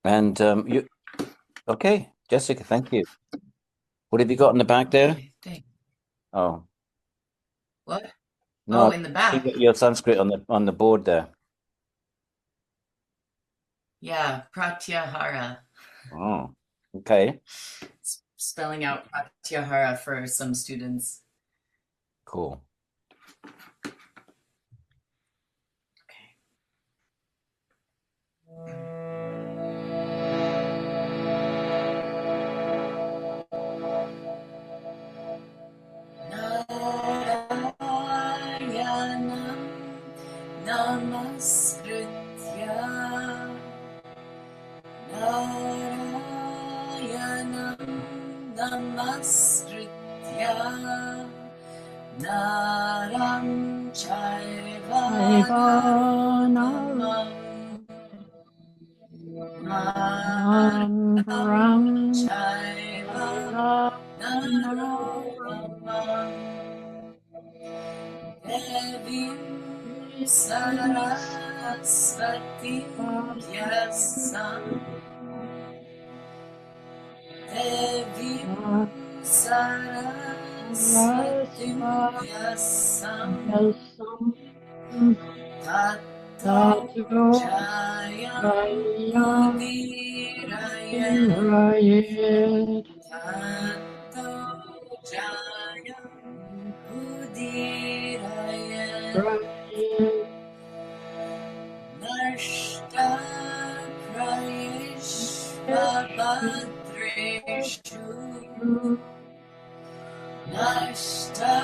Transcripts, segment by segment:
And you, okay, Jessica, thank you. What have you got in the back there? Okay, thanks. Oh, What? no, Oh, I in the see back. your Sanskrit on the board there. Yeah, Pratyahara. Oh, okay, Spelling out Pratyahara for some students. cool. Narayanam Namaskritya Narayanam Namaskritya Naram Chaiva Narottamam Naram Chaiva Narottamam Devim Saraswatim Vyasam Devim Saraswatim Vyasam Tato Jayam Udirayam Tato Jayam Udirayam Nashta Prayeshvabhadreshu Nashta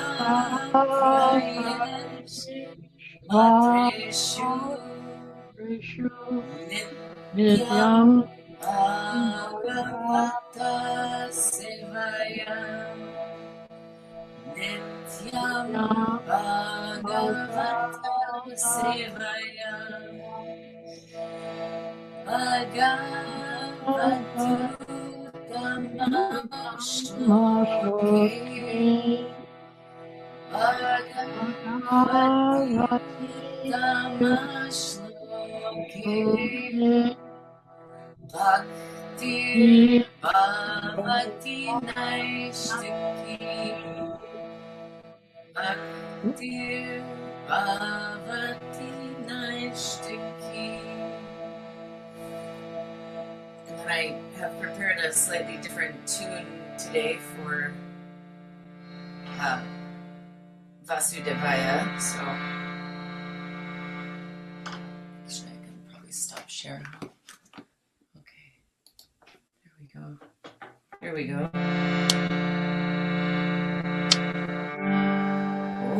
Prayeshvabhadreshu Nityam Bhāgavata Sevaya Nityam Bhāgavata Sevaya Bhagavatu Tamashloke Bhagavati Tamashloke Bhakti Bhavati Naishtiki Bhakti Bhavati Naishtiki. And then I have prepared a slightly different tune today for Vasudevaya, so actually I can probably stop sharing. Okay, there we go. Here we go.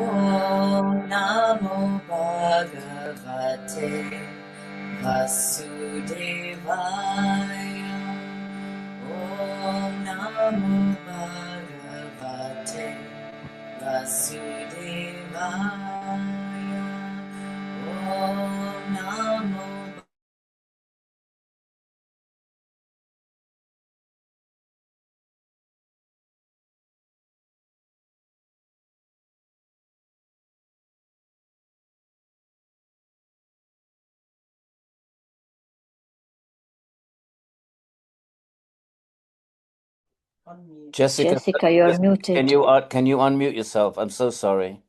Om Namo Bhagavate Vasudevaya. Om Namo Bhagavate Vasudevaya. Om Namo Jessica, you're Jessica, muted. can you unmute yourself? I'm so sorry.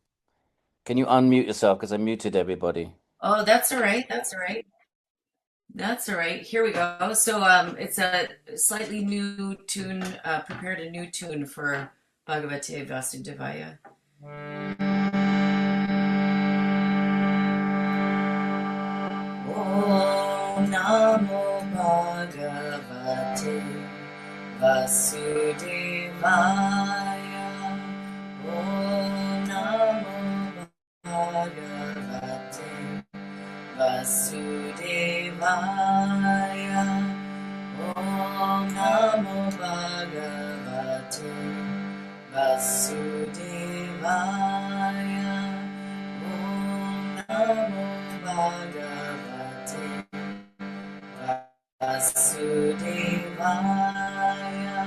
Can you unmute yourself because I muted everybody? Oh, that's all right. That's all right. That's all right. Here we go. So it's a slightly new tune, prepared a new tune for Bhagavate Vasudevaya. Om Namo Bhagavate Vasudevaya. Om Namo Bhagavate Vasudevaya. Om Namo Bhagavate Vasudevaya. Om Namo Bhagavate Vasudevaya.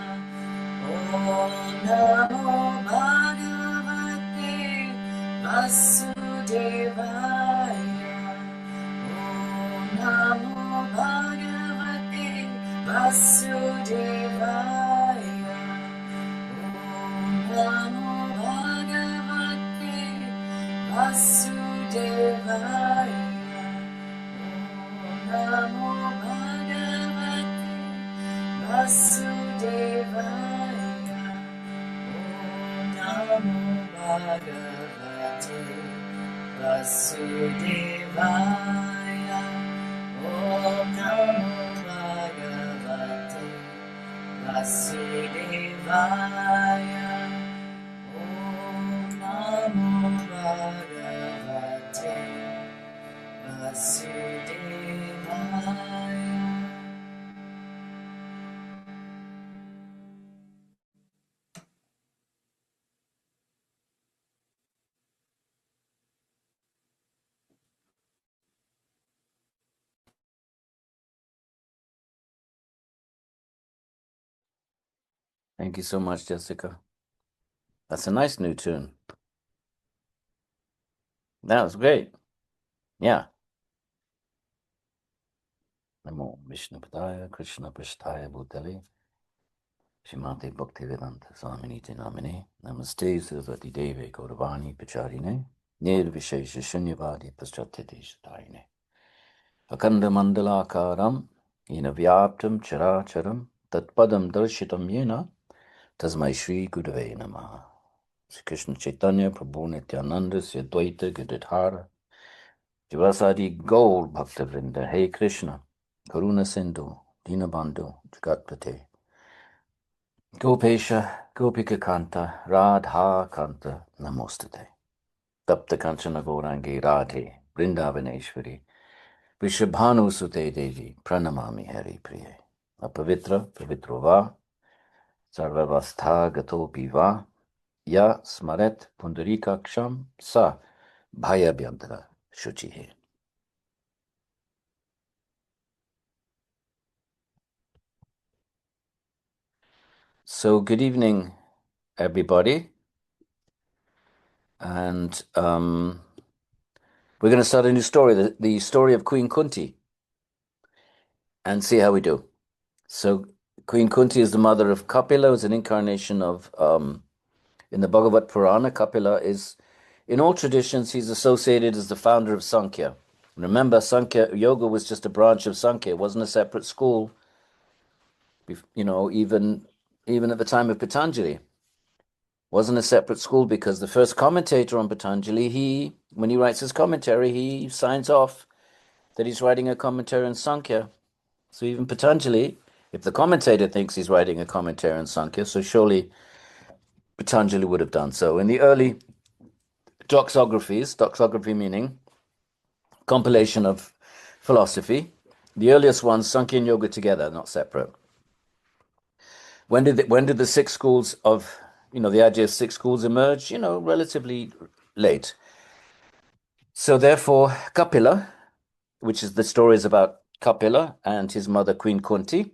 Om Namo Bhagavate Vasudevaya. Om Namo Bhagavate Vasudevaya. Om Namo Bhagavate Vasudevaya. Om Namo Bhagavate Vasudevaya. Om Namo Bhagavate Vasudevaya. Om Namo Bhagavate Vasudevaya. Om Namo Bhagavate Vasudevaya. Thank you so much, Jessica. That's a nice new tune. That was great. Yeah. Namo Vishnu Padaya, Krishna Prasthaya Bhutale, Shrimate Bhaktivedanta Swamini Namine, Namaste Saraswati Deve Gauravani Pacharine, Nirvishesha Shunyavadi Paschatete Shatayine. Akanda Mandalakaram, Yena Vyaptam Characharam, Tatpadam Darshitam Yena, Tasmai Shri Gurave Namaha. Sri Krishna Chaitanya Prabhu Nityananda Sri Advaita Gadadhara Jivasadi Gaur Bhakta Vrinda. Hey Krishna, Karuna Sindhu, Dinabandhu, Jagatpate, Gopesha, Gopika Kanta, Radha Kanta, Namostate. Tapta Kanchana Gaurangi Radhe, Vrindavaneshwari, Vishabhanu Sute Devi, Pranamami Hari Priye. Apavitra, Pavitrova, Sarvavastha Gatopi Va, Ya Smaret Pundarikaksham Sa Bhaya Bhyantara Shuchihe. So, good evening, everybody. And we're going to start a new story, the story of Queen Kunti, and see how we do. So, Queen Kunti is the mother of Kapila, is an incarnation of, in the Bhāgavata Purāṇa, Kapila is, in all traditions, he's associated as the founder of Sankhya. Remember, Sankhya yoga was just a branch of Sankhya. It wasn't a separate school, even at the time of Patanjali. Wasn't a separate school because the first commentator on Patanjali, when he writes his commentary, he signs off that he's writing a commentary on Sankhya. So even Patanjali, if the commentator thinks he's writing a commentary on Sankhya, so surely Patanjali would have done so. In the early doxography meaning compilation of philosophy, the earliest ones, Sankhya and Yoga together, not separate. When did the six schools of, the idea of six schools emerge? Relatively late. So therefore, Kapila, which is the stories about Kapila and his mother Queen Kunti,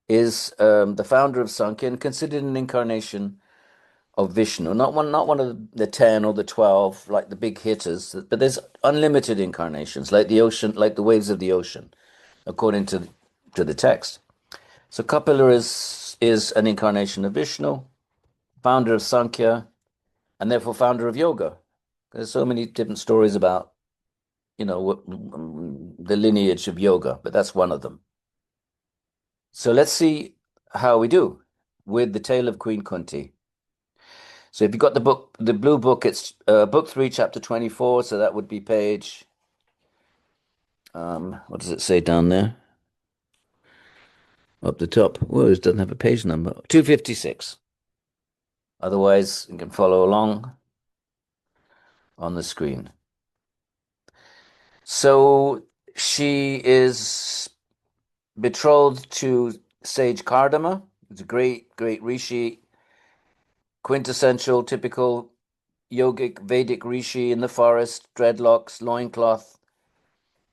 is the founder of Sankhya and considered an incarnation of Vishnu. Not one of the 10 or the 12, like the big hitters, but there's unlimited incarnations, like the ocean, like the waves of the ocean, according to the text. So Kapila is an incarnation of Vishnu, founder of Sankhya, and therefore founder of yoga. There's so many different stories about, the lineage of yoga, but that's one of them. So let's see how we do with the tale of Queen Kunti. So if you've got the blue book, it's book 3, chapter 24. So that would be page, what does it say down there? Up the top. Whoa, it doesn't have a page number. 256. Otherwise, you can follow along on the screen. So she is betrothed to sage Kardama. It's a great rishi, quintessential, typical yogic Vedic rishi in the forest, dreadlocks, loincloth,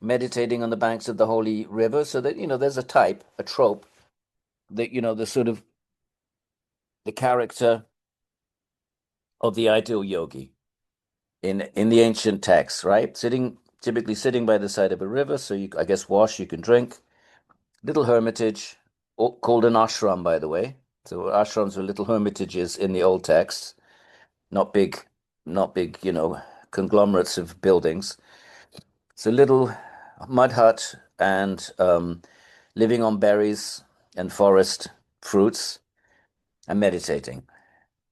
meditating on the banks of the holy river. So that, there's a type, a trope, that, the sort of the character of the ideal yogi in the ancient texts, right? Typically sitting by the side of a river. So I guess wash, you can drink, little hermitage, called an ashram, by the way. So ashrams were little hermitages in the old texts, not big, conglomerates of buildings. It's a little mud hut and living on berries and forest fruits and meditating.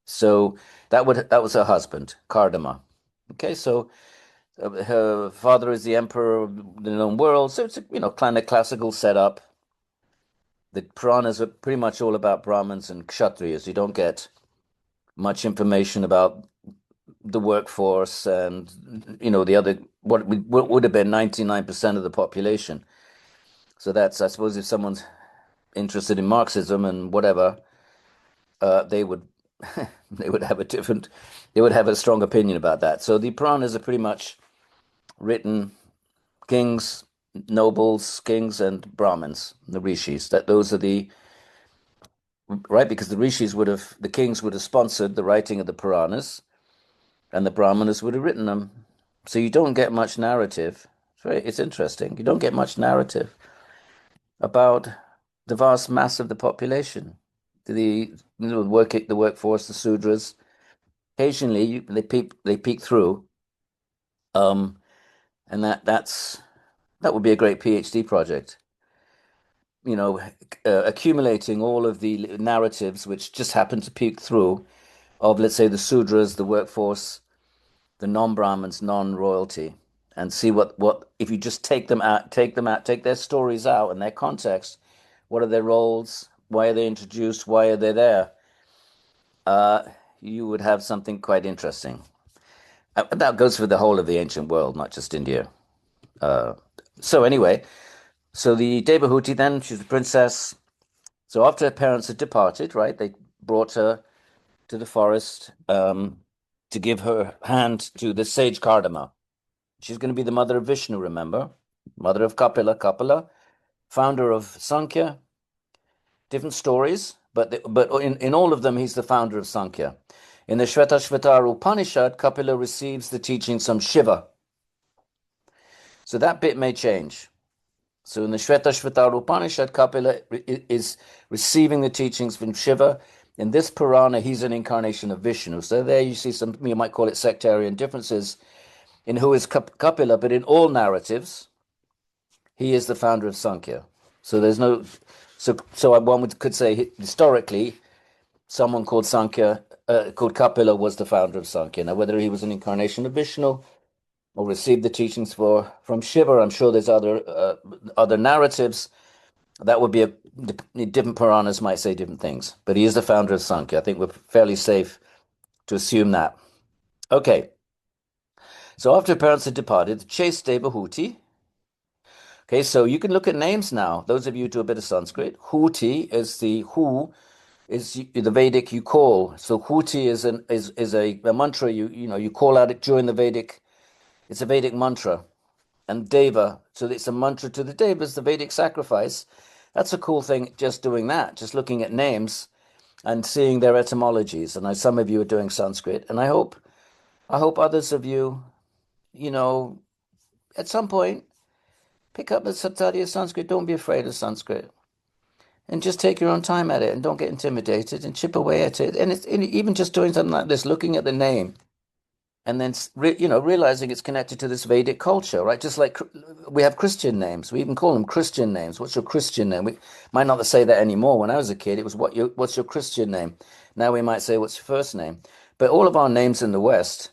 So that was her husband, Kardama. Okay, so her father is the emperor of the known world. So it's a kind of classical setup. The Puranas are pretty much all about Brahmins and Kshatriyas. You don't get much information about the workforce and the other what would have been 99% of the population. So that's, I suppose, if someone's interested in Marxism and whatever, they would they would have a strong opinion about that. So the Puranas are pretty much written kings, nobles, kings, and Brahmins, the rishis. Those are the right, because the kings would have sponsored the writing of the Puranas, and the Brahmanas would have written them. So you don't get much narrative. It's interesting. You don't get much narrative about the vast mass of the population, the workforce, the Sudras. Occasionally, they peek through, and that would be a great PhD project. Accumulating all of the narratives which just happen to peek through of, let's say, the Sudras, the workforce, the non-Brahmins, non-royalty, and see what if you just take their stories out and their context. What are their roles? Why are they introduced? Why are they there? You would have something quite interesting. That goes for the whole of the ancient world, not just India. So anyway, so the Devahuti then, she's a princess. So after her parents had departed, right, they brought her to the forest to give her hand to the sage Kardama. She's going to be the mother of Vishnu, remember? Mother of Kapila, founder of Sankhya. Different stories, but in all of them, he's the founder of Sankhya. In the Shvetashvatara Upanishad, Kapila receives the teachings from Shiva. So that bit may change. So in the Shvetashvatara Upanishad, Kapila is receiving the teachings from Shiva. In this Purāṇa, he's an incarnation of Vishnu. So there you see some, you might call it sectarian differences in who is Kapila, but in all narratives, he is the founder of Sankhya. So there's no, so one could say historically, someone called called Kapila was the founder of Sankhya. Now, whether he was an incarnation of Vishnu or received the teachings from Shiva, I'm sure there's other narratives. That would be different Puranas might say different things, but he is the founder of Sankhya. I think we're fairly safe to assume that. Okay. So after parents had departed, the chaste Devahuti. Okay, so you can look at names now. Those of you who do a bit of Sanskrit, Huti is the Vedic you call. So Huti is a mantra you call out it during the Vedic. It's a Vedic mantra. And Deva, so it's a mantra to the Devas, the Vedic sacrifice. That's a cool thing, just doing that, just looking at names and seeing their etymologies. And some of you are doing Sanskrit, and I hope others of you, at some point, pick up a study of Sanskrit. Don't be afraid of Sanskrit. And just take your own time at it and don't get intimidated and chip away at it. And even just doing something like this, looking at the name and then, realizing it's connected to this Vedic culture, right? Just like we have Christian names. We even call them Christian names. What's your Christian name? We might not say that anymore. When I was a kid, it was what's your Christian name? Now we might say, what's your first name? But all of our names in the West,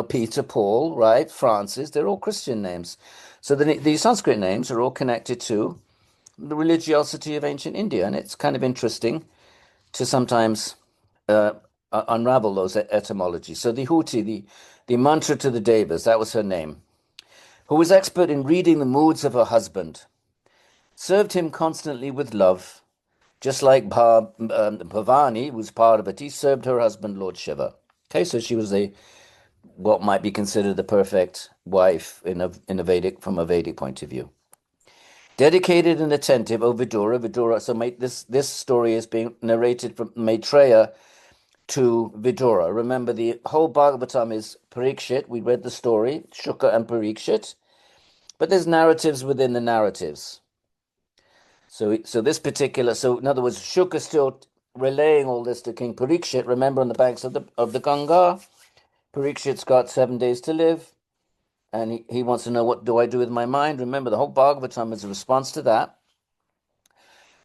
Peter, Paul, right? Francis, they're all Christian names. So these Sanskrit names are all connected to the religiosity of ancient India. And it's kind of interesting to sometimes unravel those etymologies. So the Huti, the mantra to the Devas, that was her name, who was expert in reading the moods of her husband, served him constantly with love, just like Bhavani, who's Parvati, served her husband, Lord Shiva. Okay, so she was what might be considered the perfect wife from a Vedic point of view. Dedicated and attentive, Vidura. So this story is being narrated from Maitreya to Vidura. Remember, the whole Bhāgavatam is Parikshit. We read the story, Shuka and Parikshit. But there's narratives within the narratives. So this particular, so in other words, Shuka still relaying all this to King Parikshit. Remember, on the banks of the Ganga, Parikshit's got 7 days to live, and he wants to know, what do I do with my mind? Remember, the whole Bhagavatam is a response to that.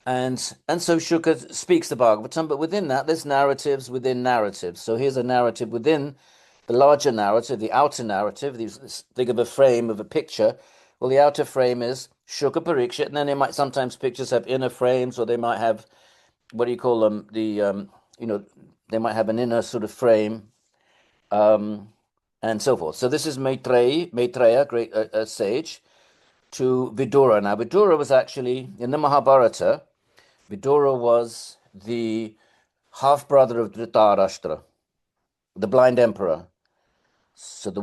And so Shuka speaks the Bhagavatam, but within that, there's narratives within narratives. So here's a narrative within the larger narrative, the outer narrative. Think of a frame of a picture. Well, the outer frame is Shuka Parikshit, and then they might sometimes pictures have inner frames, or they might have, what do you call them? They might have an inner sort of frame, and so forth. So this is Maitreya, great sage, to Vidura. Now, Vidura was actually in the Mahabharata. Vidura was the half brother of Dhritarashtra, the blind emperor. So the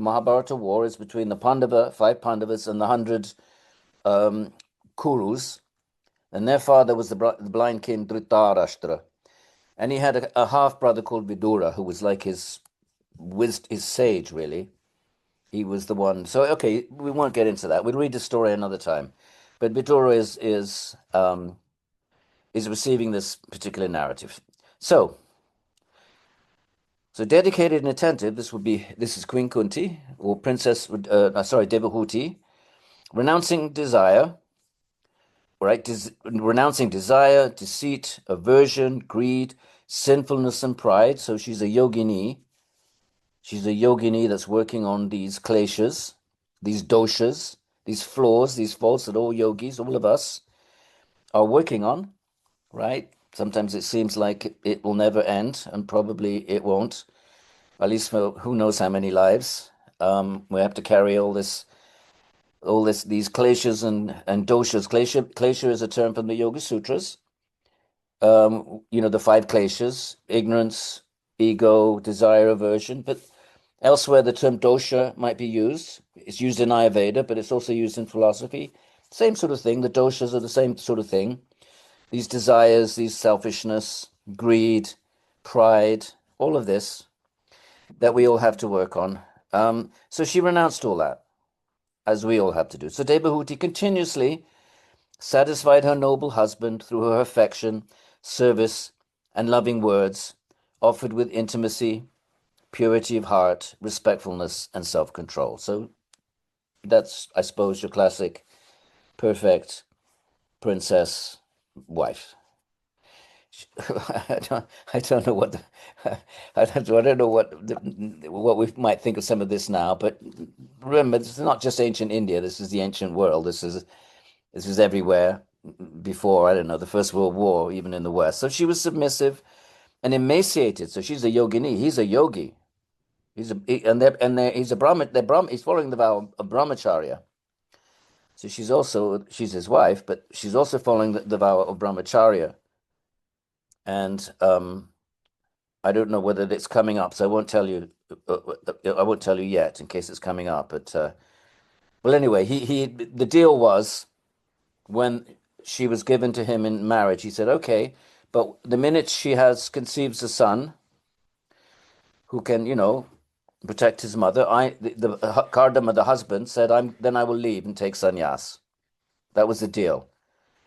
Mahabharata war, is between the 5 Pandavas, and the 100 Kurus, and their father was the blind king Dhritarashtra, and he had a half brother called Vidura, who was like his sage, really. He was the one. So okay, we won't get into that. We'll read the story another time. But Vidura is receiving this particular narrative. So dedicated and attentive. This is Queen Kunti, or Princess. Devahuti, renouncing desire. Right, renouncing desire, deceit, aversion, greed, sinfulness, and pride. So she's a yogini. She's a yogini that's working on these kleshas, these doshas, these flaws, these faults that all yogis, all of us, are working on, right? Sometimes it seems like it will never end, and probably it won't, at least for who knows how many lives. We have to carry these kleshas and doshas. Klesha is a term from the Yoga Sutras. The 5 kleshas: ignorance, ego, desire, aversion. But elsewhere, the term dosha might be used. It's used in Ayurveda, but it's also used in philosophy. Same sort of thing. The doshas are the same sort of thing. These desires, these selfishness, greed, pride, all of this that we all have to work on. So she renounced all that, as we all have to do. So Devahuti continuously satisfied her noble husband through her affection, service, and loving words, offered with intimacy, purity of heart, respectfulness, and self-control. So that's, I suppose, your classic perfect princess wife. I don't know what I don't know what we might think of some of this now, but remember, this is not just ancient India. This is the ancient world. This is everywhere before, I don't know, the First World War, even in the West. So she was submissive and emaciated. So she's a yogini. He's a yogi. He's a Brahmin. He's following the vow of brahmacharya. So she's his wife, but she's also following the vow of brahmacharya. And I don't know whether it's coming up, so I won't tell you. I won't tell you yet, in case it's coming up. But well, anyway, the deal was, when she was given to him in marriage, he said, "Okay, but the minute she conceives a son who can, protect his mother, the Kardama, the husband, said, then I will leave and take sannyas." That was the deal.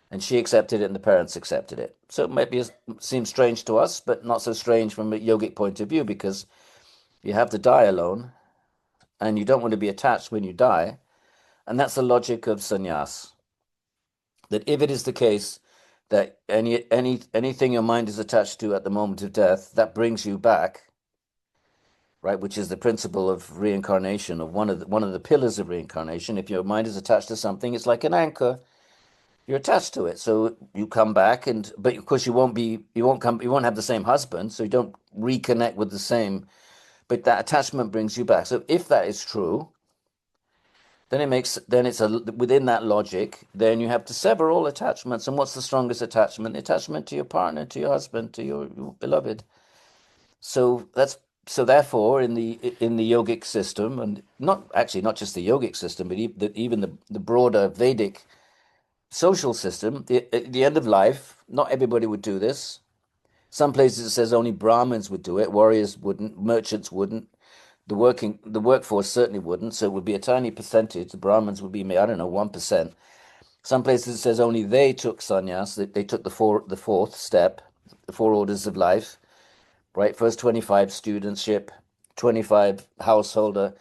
And she accepted it, and the parents accepted it. So it might seem strange to us, but not so strange from a yogic point of view, because you have to die alone, and you don't want to be attached when you die. And that's the logic of sannyas. That if it is the case that anything your mind is attached to at the moment of death, that brings you back, right? Which is the principle of reincarnation, of one of the pillars of reincarnation. If your mind is attached to something, it's like an anchor. You're attached to it, so you come back, but of course you won't have the same husband, so you don't reconnect with the same. But that attachment brings you back. So if that is true, then within that logic, then you have to sever all attachments. And what's the strongest attachment? The attachment to your partner, to your husband, to your beloved. So therefore, in the yogic system, and not just the yogic system, but even the broader Vedic social system, at the end of life, not everybody would do this. Some places it says only Brahmins would do it, warriors wouldn't, merchants wouldn't, the workforce certainly wouldn't. So it would be a tiny percentage. The Brahmins would be, I don't know, 1%. Some places it says only they took sannyas. They took the fourth step, the four orders of life, right? First 25 studentship, 25 householder,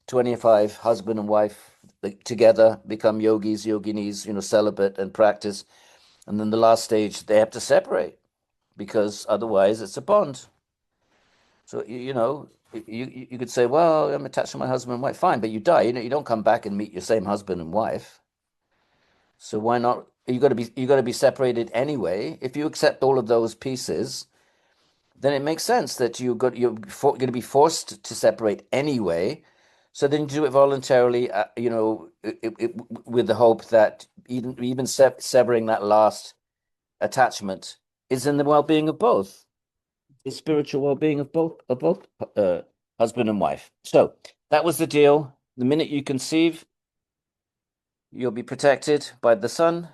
25 husband and wife together become yogis, yoginis, celibate and practice. And then the last stage, they have to separate because otherwise it's a bond. So, you could say, well, I'm attached to my husband and wife. Fine, but you die. You don't come back and meet your same husband and wife. So why not? You got to be separated anyway. If you accept all of those pieces, then it makes sense that you're going to be forced to separate anyway. So then you do it voluntarily, with the hope that even severing that last attachment is in the well-being of both, the spiritual well-being of both husband and wife. So that was the deal. The minute you conceive, you'll be protected by the sun,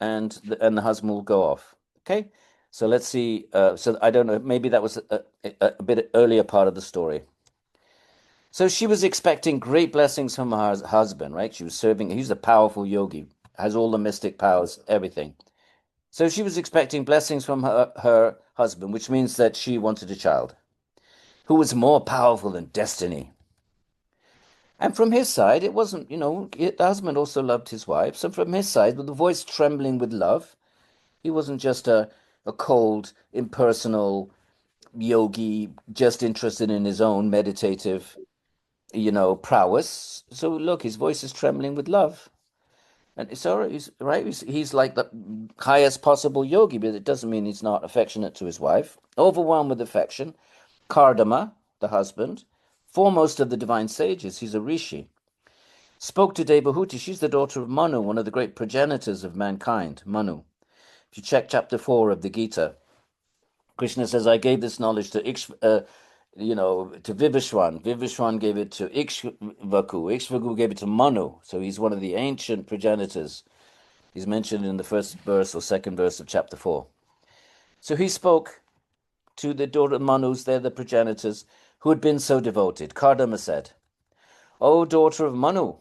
and the husband will go off. Okay, so let's see. So I don't know. Maybe that was a bit earlier part of the story. So she was expecting great blessings from her husband, right? She was serving. He's a powerful yogi, has all the mystic powers, everything. So she was expecting blessings from her husband, which means that she wanted a child who was more powerful than destiny. And from his side, it wasn't, the husband also loved his wife. So from his side, with the voice trembling with love, he wasn't just a cold, impersonal yogi, just interested in his own meditative, prowess. So look, his voice is trembling with love. And it's all right, he's right. He's like the highest possible yogi, but it doesn't mean he's not affectionate to his wife. Overwhelmed with affection. Kardama, the husband, foremost of the divine sages, he's a rishi, spoke to Devahuti. She's the daughter of Manu, one of the great progenitors of mankind, Manu. If you check chapter 4 of the Gita, Krishna says, I gave this knowledge to to Vivishwan. Vivishwan gave it to Ikshvaku. Ikshvaku gave it to Manu. So he's one of the ancient progenitors. He's mentioned in the first verse or second verse of chapter 4. So he spoke to the daughter of Manus, they're the progenitors, who had been so devoted. Kardama said, O daughter of Manu,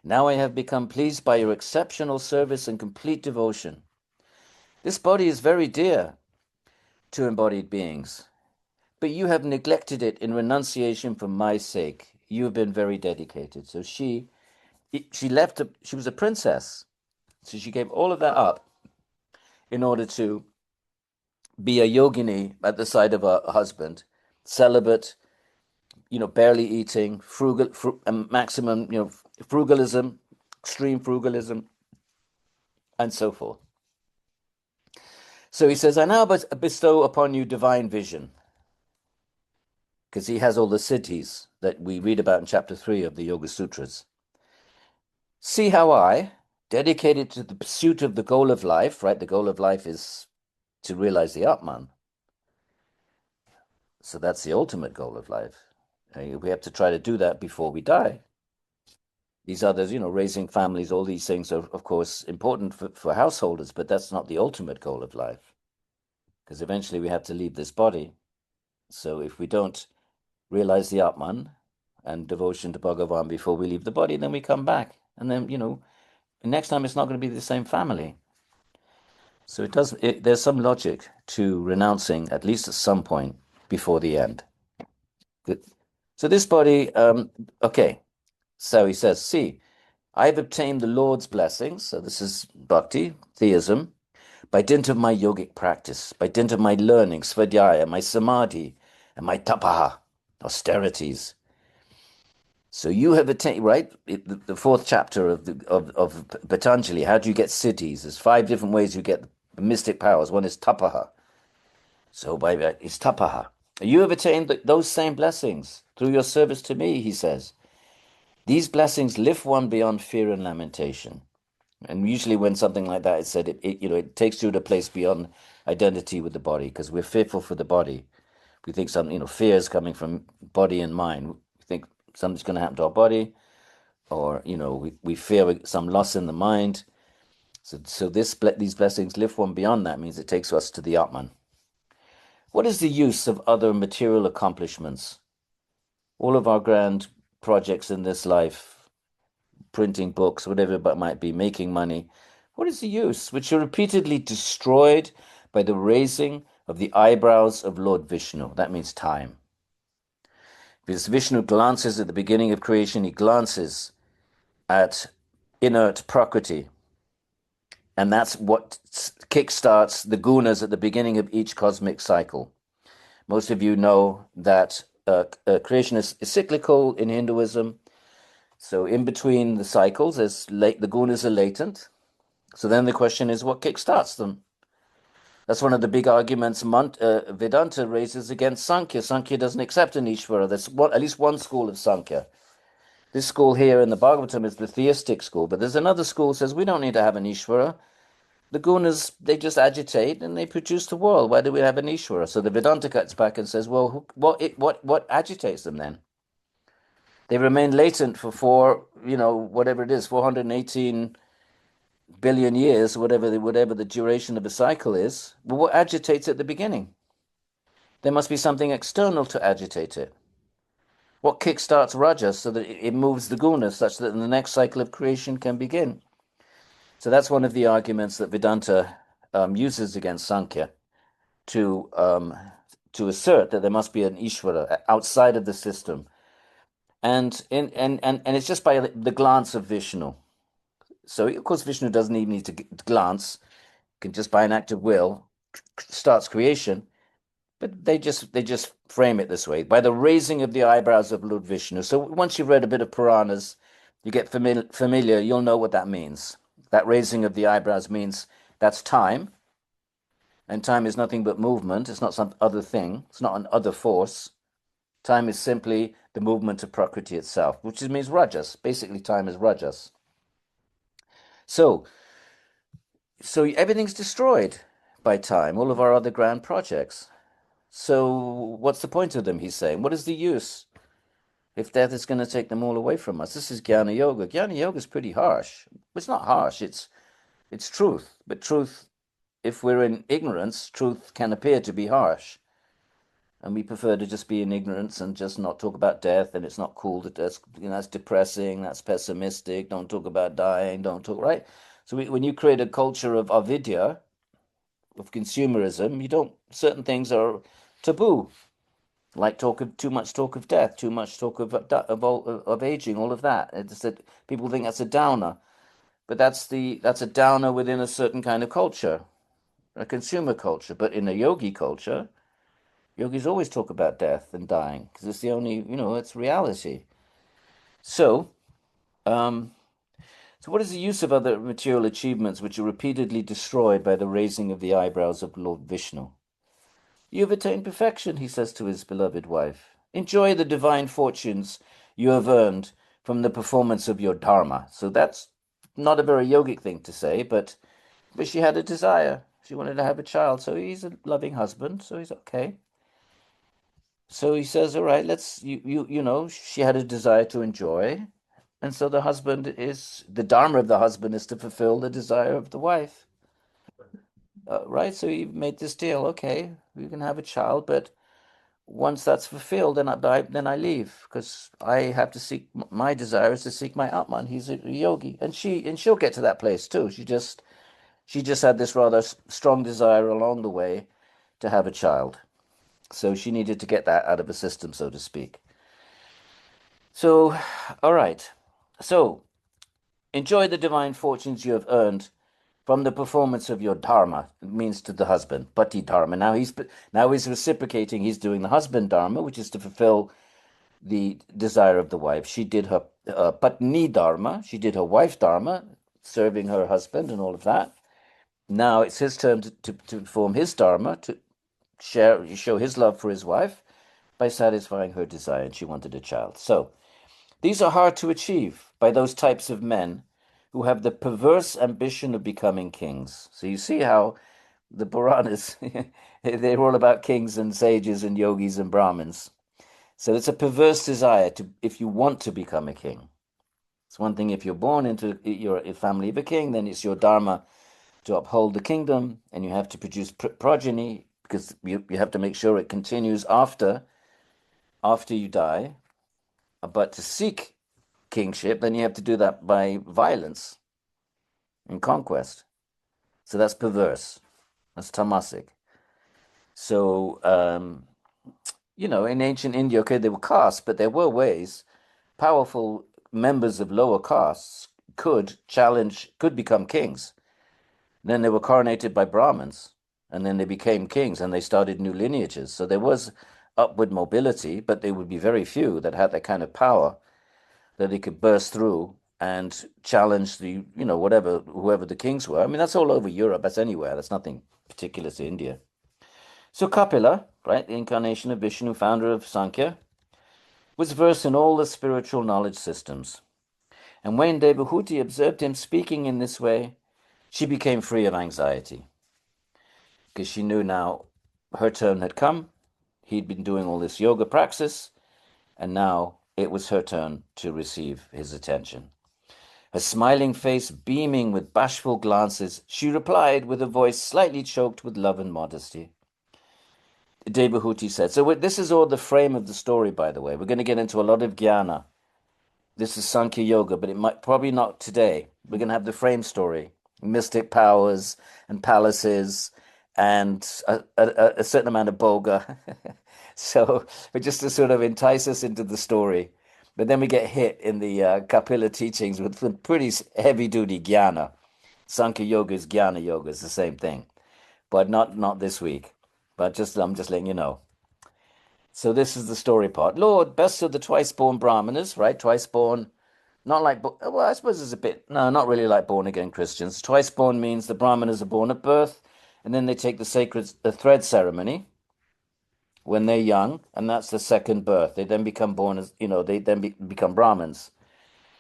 now I have become pleased by your exceptional service and complete devotion. This body is very dear to embodied beings, but you have neglected it in renunciation for my sake. You have been very dedicated. So she left. She was a princess, so she gave all of that up in order to be a yogini at the side of her husband, celibate, barely eating, maximum, frugalism, extreme frugalism, and so forth. So he says, I now bestow upon you divine vision, because he has all the siddhis that we read about in chapter 3 of the Yoga Sutras. See how I, dedicated to the pursuit of the goal of life, right? The goal of life is to realize the Atman. So that's the ultimate goal of life. We have to try to do that before we die. These others, raising families, all these things are, of course, important for householders, but that's not the ultimate goal of life. Because eventually we have to leave this body. So if we don't realize the Atman and devotion to Bhagavan before we leave the body, then we come back. And then, next time it's not going to be the same family. So there's some logic to renouncing, at least at some point, before the end. Good. So this body, okay. So he says, see, I've obtained the Lord's blessings. So this is bhakti, theism, by dint of my yogic practice, by dint of my learning, Svādhyāya, my samadhi, and my tapaha, austerities. So you have attained, right? The fourth chapter of Patanjali, how do you get siddhis? There's 5 different ways you get the mystic powers. One is tapaha. So by that is tapaha. You have attained those same blessings through your service to me, he says. These blessings lift one beyond fear and lamentation. And usually when something like that is said, it takes you to a place beyond identity with the body, because we're fearful for the body. We think fear is coming from body and mind. We think something's going to happen to our body, or, we fear some loss in the mind. So these blessings lift one beyond that, means it takes us to the Atman. What is the use of other material accomplishments? All of our grand projects in this life, printing books, whatever it might be, making money. What is the use? Which are repeatedly destroyed by the raising of the eyebrows of Lord Vishnu. That means time. Because Vishnu glances at the beginning of creation, he glances at inert Prakriti. And that's what kickstarts the gunas at the beginning of each cosmic cycle. Most of you know that creation is cyclical in Hinduism. So in between the cycles, the gunas are latent. So then the question is, what kickstarts them? That's one of the big arguments Vedanta raises against Sankhya. Sankhya doesn't accept an Ishvara. There's at least one school of Sankhya. This school here in the Bhagavatam is the theistic school, but there's another school that says we don't need to have an Ishvara. The gunas, they just agitate and they produce the world. Why do we have an Ishvara? So the Vedanta cuts back and says, well, what agitates them then? They remain latent for whatever it is, 418 billion years, whatever the duration of a cycle is. But what agitates at the beginning? There must be something external to agitate it. What kickstarts Rajas so that it moves the gunas such that the next cycle of creation can begin? So that's one of the arguments that Vedanta uses against Sankhya to assert that there must be an Ishvara outside of the system. And it's just by the glance of Vishnu. So of course Vishnu doesn't even need to glance, can just by an act of will starts creation. But they just frame it this way, by the raising of the eyebrows of Lord Vishnu. So once you've read a bit of Puranas, you get familiar, you'll know what that means. That raising of the eyebrows means that's time. And time is nothing but movement. It's not some other thing. It's not an other force. Time is simply the movement of Prakriti itself, which means Rajas. Basically, time is Rajas. So everything's destroyed by time, all of our other grand projects. So what's the point of them, he's saying? What is the use if death is going to take them all away from us? This is Jnana Yoga. Jnana Yoga is pretty harsh. It's not harsh, it's truth. But truth, if we're in ignorance, truth can appear to be harsh. And we prefer to just be in ignorance and just not talk about death, and it's not cool that's depressing, that's pessimistic, don't talk about dying, don't talk, right? So when you create a culture of avidya, of consumerism, certain things are taboo, like too much talk of death, too much talk of aging, all of that. It's that people think that's a downer, but that's a downer within a certain kind of culture, a consumer culture. But in a yogi culture, yogis always talk about death and dying because it's the only, it's reality. So, so what is the use of other material achievements which are repeatedly destroyed by the raising of the eyebrows of Lord Vishnu? You have attained perfection, he says to his beloved wife. Enjoy the divine fortunes you have earned from the performance of your dharma. So that's not a very yogic thing to say, but she had a desire. She wanted to have a child, so he's a loving husband, so he's okay. So he says, all right, she had a desire to enjoy, and so the dharma of the husband is to fulfill the desire of the wife. Right? So he made this deal. Okay, we can have a child, but once that's fulfilled, then I leave because I have to seek my desire is to seek my Atman. He's a yogi, and she'll get to that place too. She just had this rather strong desire along the way to have a child, so she needed to get that out of the system, so to speak. So, all right. So, enjoy the divine fortunes you have earned from the performance of your dharma. It means to the husband, pati dharma. Now he's reciprocating. He's doing the husband dharma, which is to fulfill the desire of the wife. She did her patni dharma. She did her wife dharma, serving her husband and all of that. Now it's his turn to perform his dharma, to show his love for his wife by satisfying her desire, and she wanted a child. So these are hard to achieve by those types of men who have the perverse ambition of becoming kings. So you see how the Puranas, they're all about kings and sages and yogis and Brahmins. So it's a perverse desire if you want to become a king. It's one thing if you're born into your family of a king, then it's your dharma to uphold the kingdom, and you have to produce progeny because you have to make sure it continues after you die. But to seek kingship, then you have to do that by violence and conquest. So that's perverse. That's tamasic. So, in ancient India, okay, there were castes, but there were ways powerful members of lower castes could become kings. Then they were coronated by Brahmins, and then they became kings, and they started new lineages. So there was upward mobility, but they would be very few that had that kind of power that they could burst through and challenge whoever the kings were. I mean, that's all over Europe. That's anywhere. That's nothing particular to India. So Kapila, right, the incarnation of Vishnu, founder of Sankhya, was versed in all the spiritual knowledge systems. And when Devahuti observed him speaking in this way, she became free of anxiety because she knew now her turn had come. He'd been doing all this yoga praxis, and now it was her turn to receive his attention. Her smiling face beaming with bashful glances, she replied with a voice slightly choked with love and modesty. Devahuti said, so this is all the frame of the story, by the way. We're going to get into a lot of jnana. This is Sankhya Yoga, but it might probably not today. We're going to have the frame story, mystic powers and palaces and a certain amount of boga. So, but just to sort of entice us into the story. But then we get hit in the Kapila teachings with some pretty heavy-duty jnana. Sankhya Yoga is jnana yoga. It's the same thing, but not this week. But I'm just letting you know. So this is the story part. Lord, best of the twice-born Brahmanas, right? Twice-born, not like, well, I suppose it's a bit, no, not really like born-again Christians. Twice-born means the Brahmanas are born at birth, and then they take the thread ceremony when they're young, and that's the second birth. They then become born as, they then become Brahmins.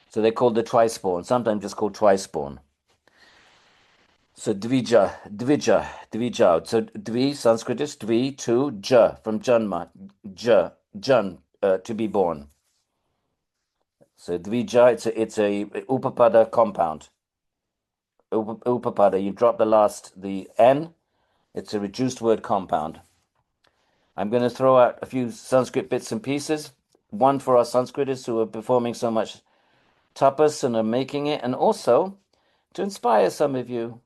So they're called the twice-born, sometimes just called twice-born. So Dvija. So Dvi, Sanskrit is Dvi, two, Ja, from Janma, Jan, to be born. So Dvija, it's a Upapada compound. Upapada, you drop the N, it's a reduced word compound. I'm going to throw out a few Sanskrit bits and pieces. One for our Sanskritists who are performing so much tapas and are making it, and also to inspire some of you.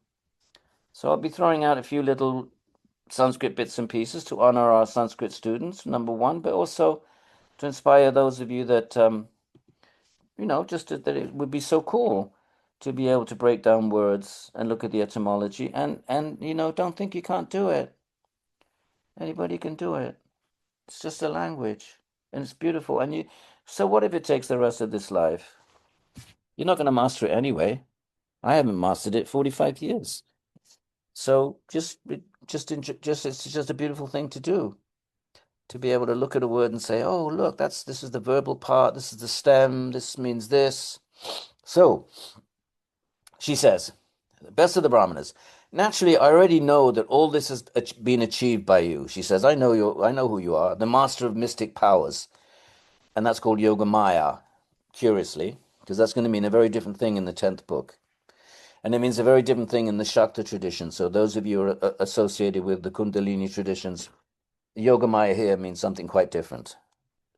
So I'll be throwing out a few little Sanskrit bits and pieces to honor our Sanskrit students, number one, but also to inspire those of you that, that it would be so cool to be able to break down words and look at the etymology and don't think you can't do it. Anybody can do it. It's just a language and it's beautiful. So what if it takes the rest of this life? You're not going to master it anyway. I haven't mastered it 45 years. So it's just a beautiful thing to do. To be able to look at a word and say, oh, look, this is the verbal part, this is the stem, this means this. So she says, the best of the Brahmanas. Naturally, I already know that all this has been achieved by you. She says, I know who you are, the master of mystic powers. And that's called Yoga Maya, curiously, because that's going to mean a very different thing in the 10th book. And it means a very different thing in the Shakta tradition. So those of you who are associated with the Kundalini traditions, Yoga Maya here means something quite different.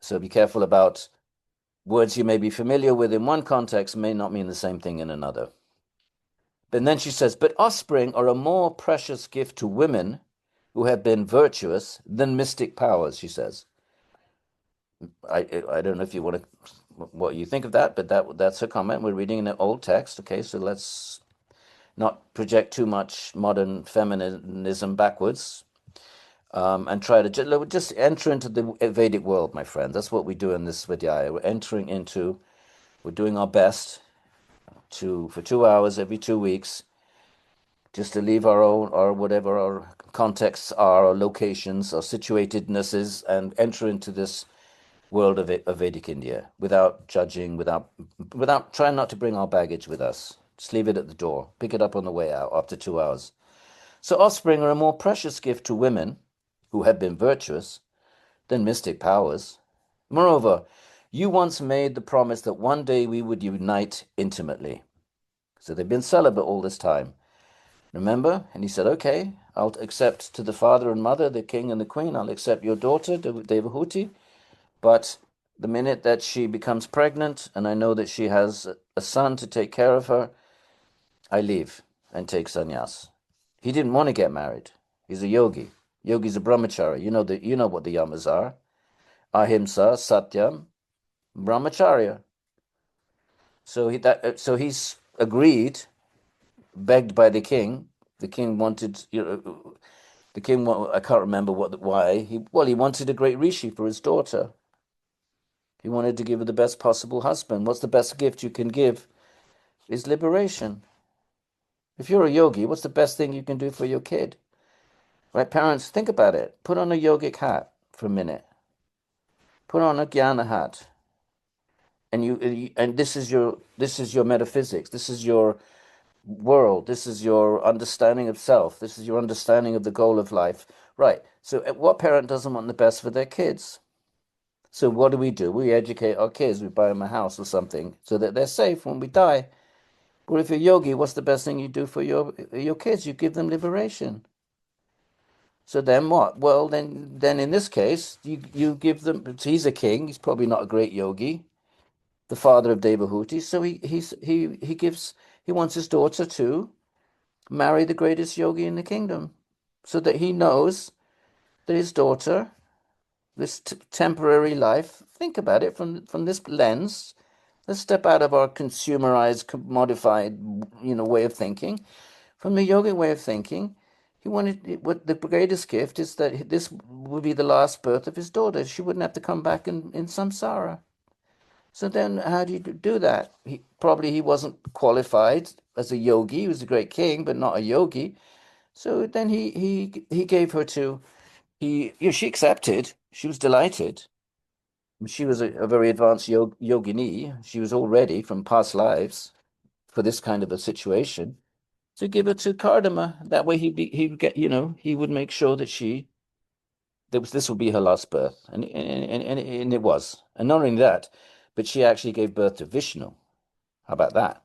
So be careful about words you may be familiar with in one context may not mean the same thing in another. And then she says, but offspring are a more precious gift to women who have been virtuous than mystic powers, she says. I don't know if you want to, what you think of that, but that's her comment. We're reading an old text, okay, so let's not project too much modern feminism backwards. And try to just enter into the Vedic world, my friend. That's what we do in this Svādhyāya. We're doing our best for 2 hours every 2 weeks, just to leave our own, or whatever our contexts are, our locations, our situatednesses, and enter into this world of Vedic India without judging, without trying not to bring our baggage with us. Just leave it at the door. Pick it up on the way out after 2 hours. So offspring are a more precious gift to women who have been virtuous than mystic powers. Moreover, you once made the promise that one day we would unite intimately. So they've been celibate all this time. Remember? And he said, okay, I'll accept to the father and mother, the king and the queen, I'll accept your daughter, Devahuti, but The minute that she becomes pregnant and I know that she has a son to take care of her, I leave and take sannyas. He didn't want to get married. He's a yogi. Yogi's a brahmachari. You know what the yamas are. Ahimsa, satyam, brahmacharya. So he's agreed, begged by the king. The king wanted, the king. I can't remember why. He wanted a great rishi for his daughter. He wanted to give her the best possible husband. What's the best gift you can give? Is liberation. If you're a yogi, what's the best thing you can do for your kid? Right, parents, think about it. Put on a yogic hat for a minute. Put on a jnana hat, and this is your metaphysics. This is your world. This is your understanding of self. This is your understanding of the goal of life. Right. So, what parent doesn't want the best for their kids? So, what do? We educate our kids. We buy them a house or something so that they're safe when we die. But if you're yogi, what's the best thing you do for your kids? You give them liberation. So then what? Well, then in this case, you give them. He's a king. He's probably not a great yogi, the father of Devahuti. So he wants his daughter to marry the greatest yogi in the kingdom, so that he knows that his daughter, this temporary life. Think about it from this lens. Let's step out of our consumerized, commodified, way of thinking. From the yogic way of thinking, he wanted what the greatest gift is that this would be the last birth of his daughter. She wouldn't have to come back in samsara. So then, how do you do that? He wasn't qualified as a yogi. He was a great king, but not a yogi. So then he gave her to she accepted. She was delighted. She was a very advanced yogini. She was all ready from past lives for this kind of a situation to give it to Cardama. That way he would get, he would make sure that this would be her last birth. And it was. And not only that, but she actually gave birth to Vishnu. How about that?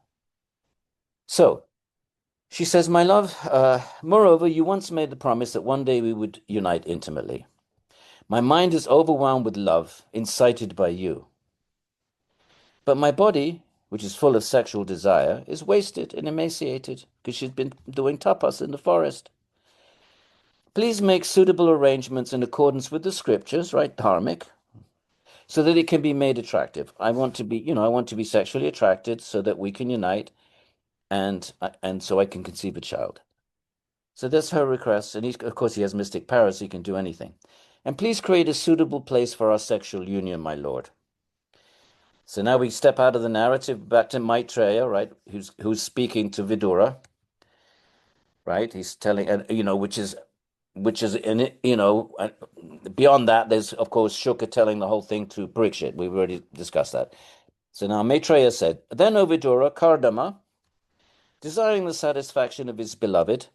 So she says, my love, moreover, you once made the promise that one day we would unite intimately. My mind is overwhelmed with love, incited by you. But my body, which is full of sexual desire, is wasted and emaciated because she's been doing tapas in the forest. Please make suitable arrangements in accordance with the scriptures, right, dharmic, so that it can be made attractive. I want to be sexually attracted so that we can unite and so I can conceive a child. So that's her request, and of course he has mystic powers, so he can do anything. And please create a suitable place for our sexual union, my lord. So now we step out of the narrative back to Maitreya, right? Who's speaking to Vidura, right? He's telling, and which is in it, beyond that, there's of course Shuka telling the whole thing to Parikshit. We've already discussed that. So now Maitreya said, then O Vidura, Kardama, desiring the satisfaction of his beloved,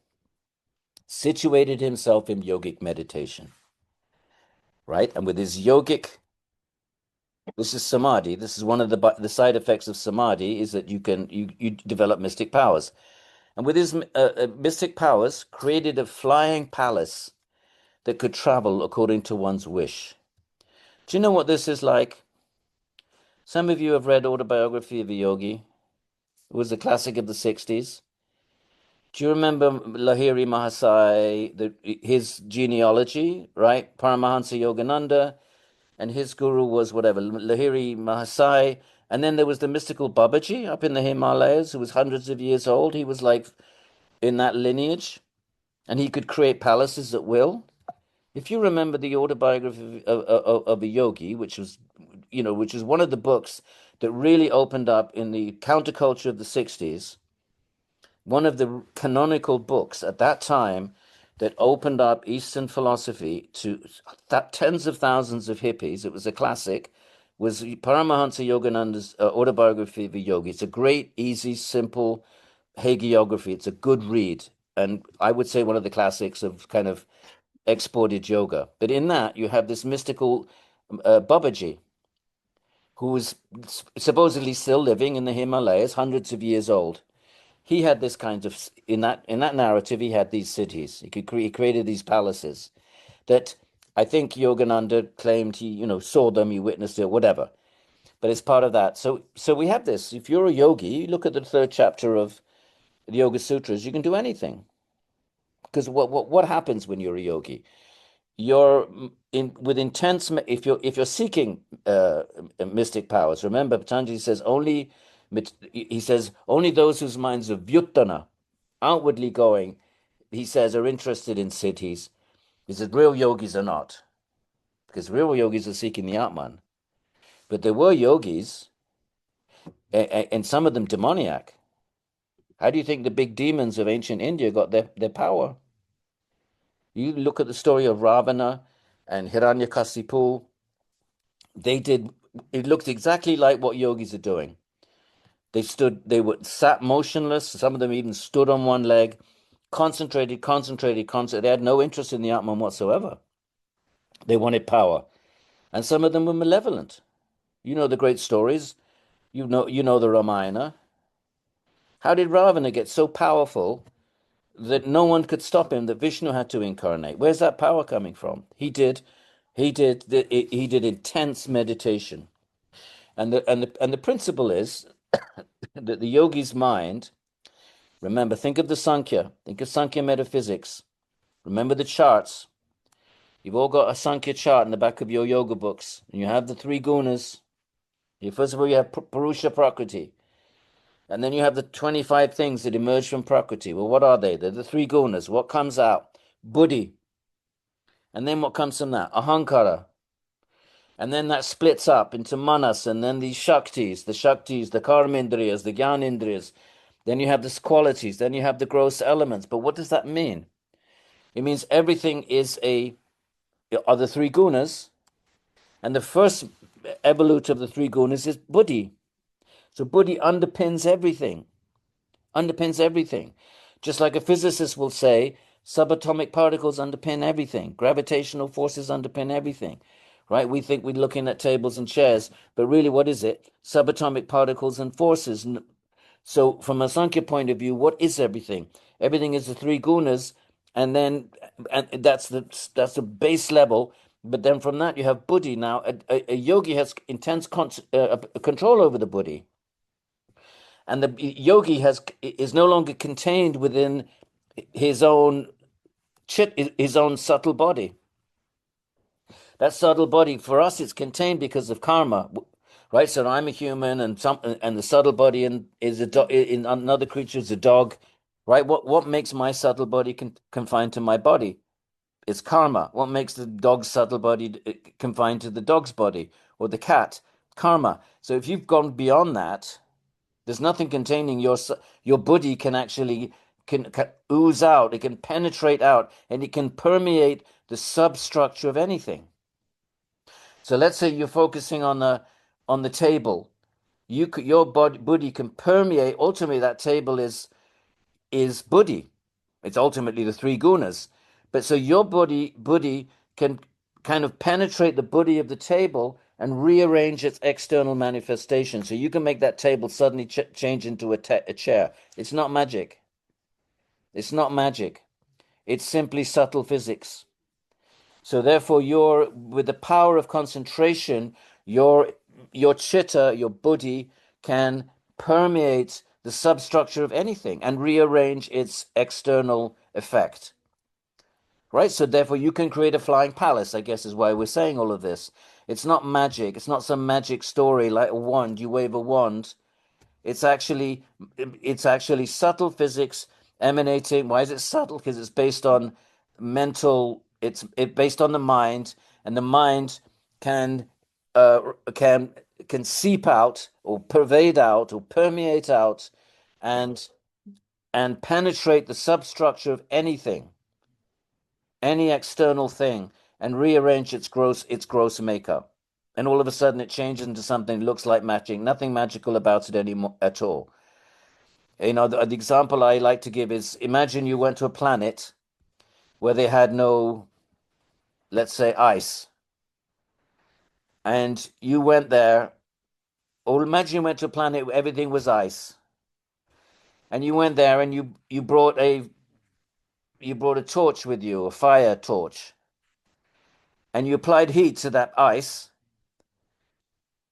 situated himself in yogic meditation, right? And with his yogic, this is samadhi. This is one of the side effects of samadhi is that you develop mystic powers. And with his mystic powers, created a flying palace that could travel according to one's wish. Do you know what this is like? Some of you have read Autobiography of a Yogi. It was a classic of the 60s. Do you remember Lahiri Mahasai, his genealogy, right? Paramahansa Yogananda, and his guru was whatever, Lahiri Mahasai. And then there was the mystical Babaji up in the Himalayas, who was hundreds of years old. He was like in that lineage, and he could create palaces at will. If you remember the autobiography of a yogi, which was one of the books that really opened up in the counterculture of the 60s, one of the canonical books at that time that opened up Eastern philosophy to tens of thousands of hippies, it was a classic, was Paramahansa Yogananda's Autobiography of a Yogi. It's a great, easy, simple hagiography. It's a good read. And I would say one of the classics of kind of exported yoga. But in that, you have this mystical Babaji, who was supposedly still living in the Himalayas, hundreds of years old. He had this kind of in that narrative. He had these cities. He created these palaces that I think Yogananda claimed he, saw them, he witnessed it, whatever. But it's part of that. So we have this. If you're a yogi, you look at the third chapter of the Yoga Sutras, you can do anything. Because what happens when you're a yogi? You're in with intense. If you're seeking mystic powers, remember Patanjali says only. He says only those whose minds are vyuttana, outwardly going. He says are interested in siddhis. He says real yogis are not, because real yogis are seeking the Atman. But there were yogis, and some of them demoniac. How do you think the big demons of ancient India got their power? You look at the story of Ravana and Hiranyakasipu. They did. It looked exactly like what yogis are doing. They were sat motionless. Some of them even stood on one leg, concentrated. They had no interest in the Atman whatsoever. They wanted power. And some of them were malevolent. You know the great stories. You know the Ramayana. How did Ravana get so powerful that no one could stop him, that Vishnu had to incarnate? Where's that power coming from? He did intense meditation. And the principle is that the yogi's mind, remember, think of Sankhya metaphysics. Remember the charts. You've all got a Sankhya chart in the back of your yoga books, and you have the three gunas. First of all, you have Purusha Prakriti, and then you have the 25 things that emerge from Prakriti. Well, what are they? They're the three gunas. What comes out? Buddhi. And then what comes from that? Ahankara. And then that splits up into manas, and then these the karmendriyas, the jnanendriyas. Then you have the qualities, then you have the gross elements. But what does that mean? It means everything are the three gunas, and the first evolute of the three gunas is buddhi. So buddhi underpins everything. Just like a physicist will say, subatomic particles underpin everything, gravitational forces underpin everything, right? We think we're looking at tables and chairs, but really what is it? Subatomic particles and forces. So from a Sankhya point of view, what is everything? Everything is the three gunas, and that's the base level. But then from that you have buddhi. Now a yogi has intense control over the buddhi, and the yogi is no longer contained within his own his own subtle body. That subtle body for us it's contained because of karma, right? So I'm a human, and the subtle body in another creature is a dog, right? What makes my subtle body confined to my body? It's karma. What makes the dog's subtle body confined to the dog's body, or the cat? Karma. So if you've gone beyond that, there's nothing containing your buddhi can actually can ooze out, it can penetrate out, and it can permeate the substructure of anything. So let's say you're focusing on the table. Your buddhi can permeate. Ultimately, that table is buddhi. It's ultimately the three gunas. But so your buddhi can kind of penetrate the buddhi of the table and rearrange its external manifestation. So you can make that table suddenly change into a chair. It's not magic. It's not magic. It's simply subtle physics. So therefore, with the power of concentration, your chitta, your buddhi, can permeate the substructure of anything and rearrange its external effect. Right? So therefore, you can create a flying palace, I guess is why we're saying all of this. It's not magic. It's not some magic story like a wand. You wave a wand. It's actually subtle physics emanating. Why is it subtle? Because it's based on mental. It's based on the mind, and the mind can uh, can can seep out or pervade out or permeate out, and penetrate the substructure of anything, any external thing, and rearrange its gross makeup. And all of a sudden, it changes into something that looks like magic. Nothing magical about it anymore at all. The example I like to give is, imagine you went to a planet where they had no, let's say, ice, and you went there, or imagine you went to a planet where everything was ice, and you went there and you brought a torch with you, a fire torch, and you applied heat to that ice,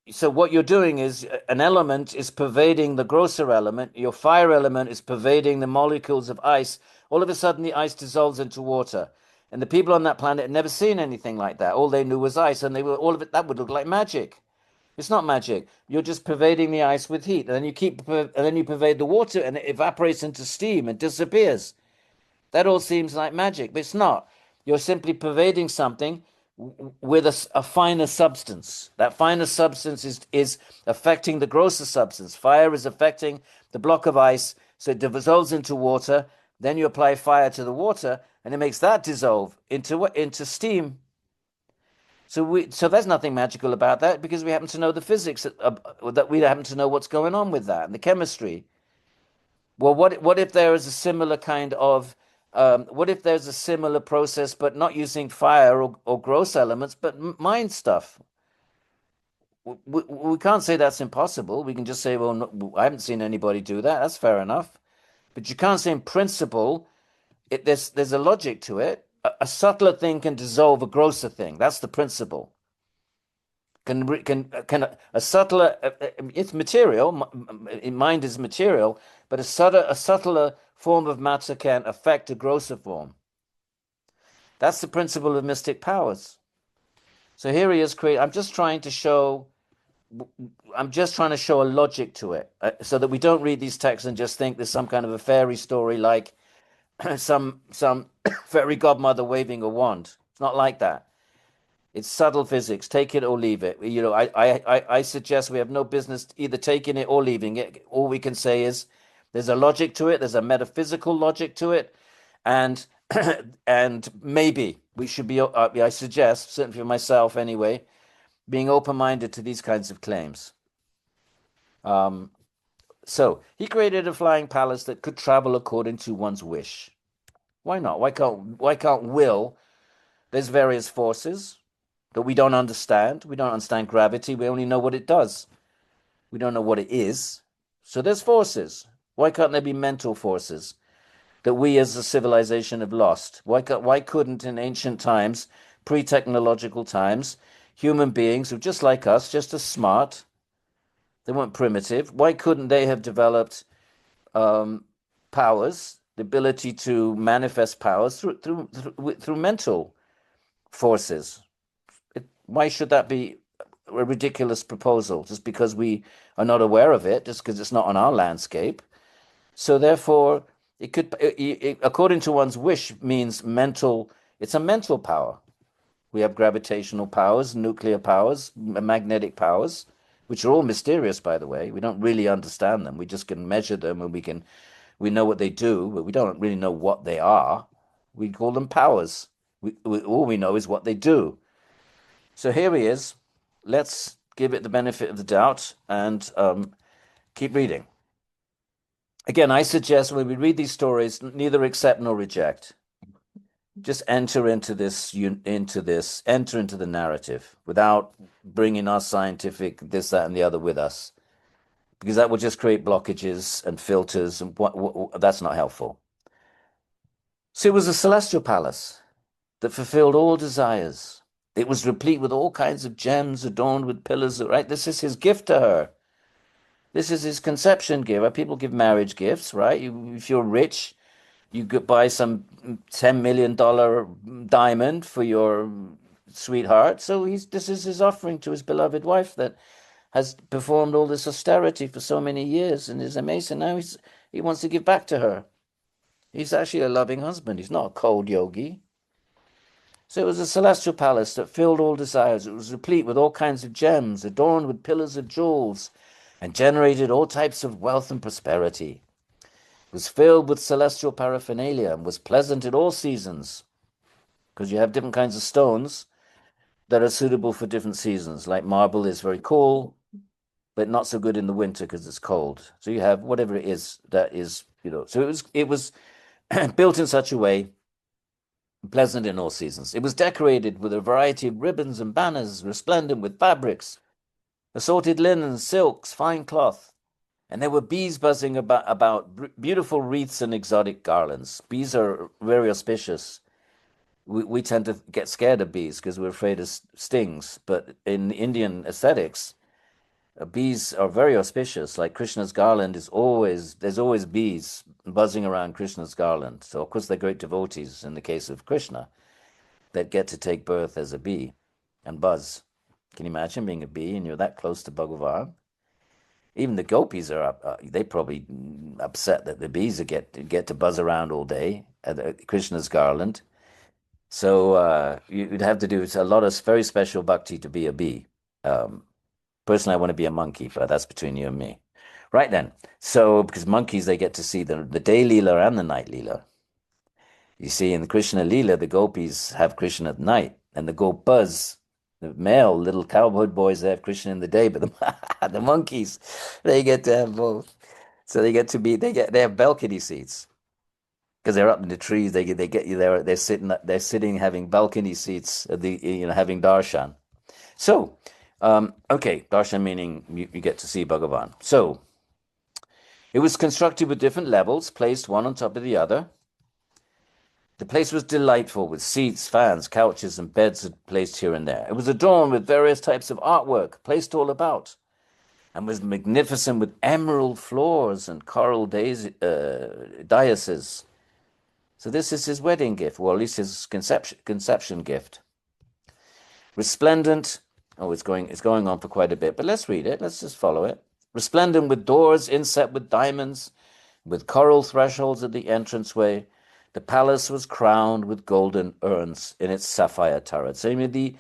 so what you're doing is an element is pervading the grosser element. Your fire element is pervading the molecules of ice. All of a sudden, the ice dissolves into water. And the people on that planet had never seen anything like that. All they knew was ice, and they were all of it. That would look like magic. It's not magic. You're just pervading the ice with heat, and then you pervade the water, and it evaporates into steam and disappears. That all seems like magic, but it's not. You're simply pervading something with a finer substance. That finer substance is affecting the grosser substance. Fire is affecting the block of ice, so it dissolves into water. Then you apply fire to the water, and it makes that dissolve into steam. So there's nothing magical about that because we happen to know the physics that we happen to know what's going on with that and the chemistry. Well, what if there is a similar kind of what if there's a similar process, but not using fire or gross elements, but mind stuff? We can't say that's impossible. We can just say, well, no, I haven't seen anybody do that. That's fair enough. But you can't say in principle, there's a logic to it. A subtler thing can dissolve a grosser thing. That's the principle. Can a subtler, it's material, mind is material, but a subtler form of matter can affect a grosser form. That's the principle of mystic powers. So here he is I'm just trying to show a logic to it, so that we don't read these texts and just think there's some kind of a fairy story like some fairy godmother waving a wand. It's not like that. It's subtle physics. Take it or leave it. I suggest we have no business either taking it or leaving it. All we can say is there's a logic to it. There's a metaphysical logic to it, and and maybe we should be. I suggest, certainly for myself anyway, being open-minded to these kinds of claims. So he created a flying palace that could travel according to one's wish. Why not? Why can't will? There's various forces that we don't understand. We don't understand gravity. We only know what it does. We don't know what it is. So there's forces. Why can't there be mental forces that we as a civilization have lost? Why couldn't in ancient times, pre-technological times, human beings who just like us, just as smart, they weren't primitive, why couldn't they have developed powers, the ability to manifest powers through mental forces? Why should that be a ridiculous proposal just because we are not aware of it, just because it's not on our landscape? So therefore, it could, according to one's wish, means mental. It's a mental power. We have gravitational powers, nuclear powers, magnetic powers, which are all mysterious, by the way. We don't really understand them. We just can measure them and we know what they do, but we don't really know what they are. We call them powers. All we know is what they do. So here he is. Let's give it the benefit of the doubt and keep reading. Again, I suggest when we read these stories, neither accept nor reject. Just enter into the narrative without bringing our scientific this, that, and the other with us, because that will just create blockages and filters, and that's not helpful. So it was a celestial palace that fulfilled all desires. It was replete with all kinds of gems, adorned with pillars, right? This is his gift to her. This is his conception gift. People give marriage gifts, right? If you're rich, you could buy some $10 million diamond for your sweetheart. So this is his offering to his beloved wife that has performed all this austerity for so many years and is amazing. Now he wants to give back to her. He's actually a loving husband. He's not a cold yogi. So it was a celestial palace that filled all desires. It was replete with all kinds of gems, adorned with pillars of jewels, and generated all types of wealth and prosperity. It was filled with celestial paraphernalia and was pleasant in all seasons, because you have different kinds of stones that are suitable for different seasons. Like marble is very cool, but not so good in the winter because it's cold. So you have whatever it is that is, So it was built in such a way, pleasant in all seasons. It was decorated with a variety of ribbons and banners, resplendent with fabrics, assorted linens, silks, fine cloth. And there were bees buzzing about beautiful wreaths and exotic garlands. Bees are very auspicious. we tend to get scared of bees because we're afraid of stings. But in Indian aesthetics, bees are very auspicious. Like Krishna's garland there's always bees buzzing around Krishna's garland. So of course they're great devotees in the case of Krishna that get to take birth as a bee and buzz. Can you imagine being a bee and you're that close to Bhagavan? Even the gopis are they probably upset that the bees get to buzz around all day at Krishna's garland. So you'd have to do a lot of very special bhakti to be a bee. Um, Personally, I want to be a monkey, but that's between you and me. Right then. So because monkeys, they get to see the day leela and the night leela. You see, in the Krishna leela, the gopis have Krishna at night, and the gopas, the male little cowboy boys, they have Krishna in the day, but the monkeys, they get to have both. So they have balcony seats because they're up in the trees. They get you there. They're sitting having balcony seats at having darshan. So, okay, darshan meaning you get to see Bhagavan. So it was constructed with different levels, placed one on top of the other. The place was delightful with seats, fans, couches, and beds placed here and there. It was adorned with various types of artwork placed all about, and was magnificent with emerald floors and coral dioceses. So this is his wedding gift, or at least his conception gift. Resplendent. Oh, it's going on for quite a bit, but let's read it. Let's just follow it. Resplendent with doors inset with diamonds, with coral thresholds at the entranceway. The palace was crowned with golden urns in its sapphire turrets. So, I mean, the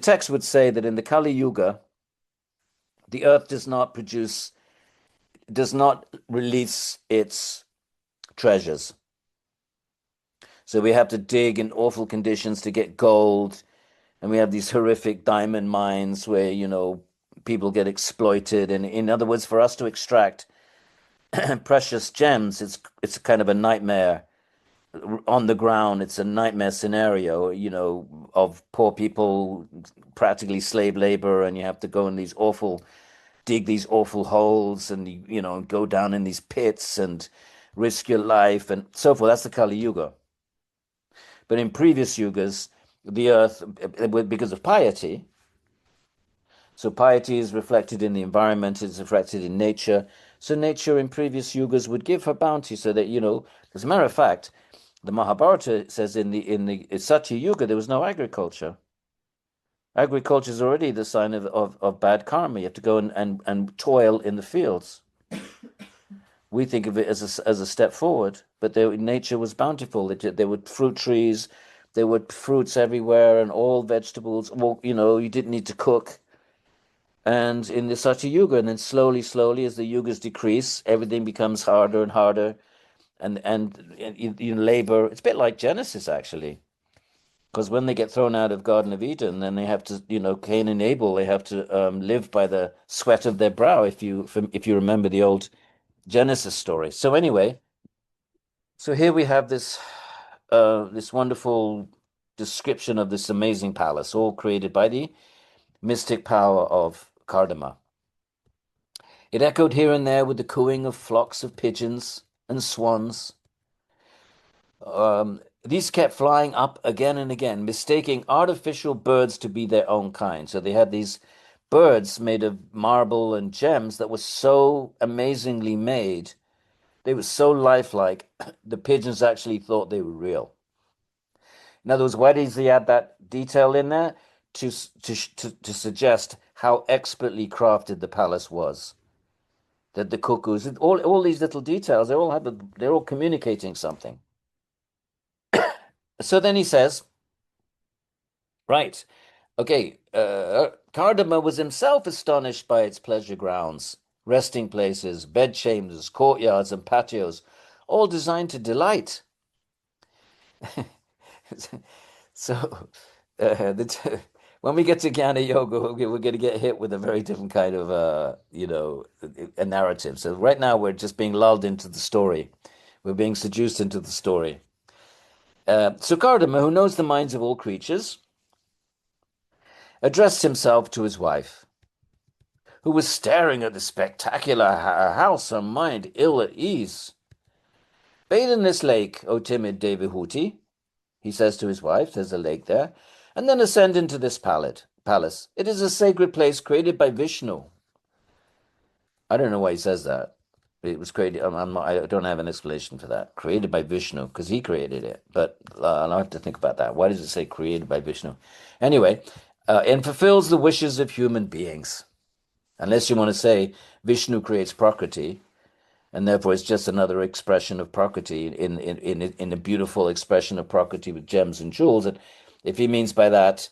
text would say that in the Kali Yuga, the earth does not release its treasures. So we have to dig in awful conditions to get gold, and we have these horrific diamond mines where, people get exploited. And in other words, for us to extract precious gems, it's kind of a nightmare. On the ground, it's a nightmare scenario, of poor people, practically slave labor, and you have to go in dig these awful holes, and go down in these pits and risk your life and so forth. That's the Kali Yuga. But in previous yugas, the earth, because of piety, so piety is reflected in the environment, it's reflected in nature. So nature in previous yugas would give her bounty so that, as a matter of fact, the Mahabharata says in the Satya Yuga, there was no agriculture. Agriculture is already the sign of bad karma. You have to go and toil in the fields. We think of it as a step forward, but nature was bountiful. There were fruit trees, there were fruits everywhere, and all vegetables. Well, you didn't need to cook. And in the Satya Yuga, and then slowly, as the yugas decrease, everything becomes harder and harder, and labor. It's a bit like Genesis, actually, because when they get thrown out of Garden of Eden, then they have to, Cain and Abel, they have to live by the sweat of their brow. If you remember the old Genesis story. So anyway, so here we have this wonderful description of this amazing palace, all created by the mystic power of Kardama. It echoed here and there with the cooing of flocks of pigeons and swans. These kept flying up again and again, mistaking artificial birds to be their own kind. So they had these birds made of marble and gems that were so amazingly made. They were so lifelike, the pigeons actually thought they were real. In other words, why does he add that detail in there? To suggest how expertly crafted the palace was. That the cuckoos, all these little details, they're all communicating something. So then he says, right, okay, Kardama was himself astonished by its pleasure grounds, resting places, bedchambers, courtyards, and patios, all designed to delight. So, when we get to Jnana Yoga, we're going to get hit with a very different kind of, a narrative. So right now we're just being lulled into the story. We're being seduced into the story. So Kardama, who knows the minds of all creatures, addressed himself to his wife, who was staring at the spectacular house, her mind ill at ease. Bathe in this lake, O timid Devahuti. he says to his wife, there's a lake there, and then ascend into this palace. It is a sacred place created by Vishnu. I don't know why he says that. It was created. I don't have an explanation for that. Created by Vishnu, because he created it. But I'll have to think about that. Why does it say created by Vishnu? Anyway, and fulfills the wishes of human beings. Unless you want to say Vishnu creates Prakriti, and therefore it's just another expression of Prakriti in a beautiful expression of Prakriti with gems and jewels. And if he means by that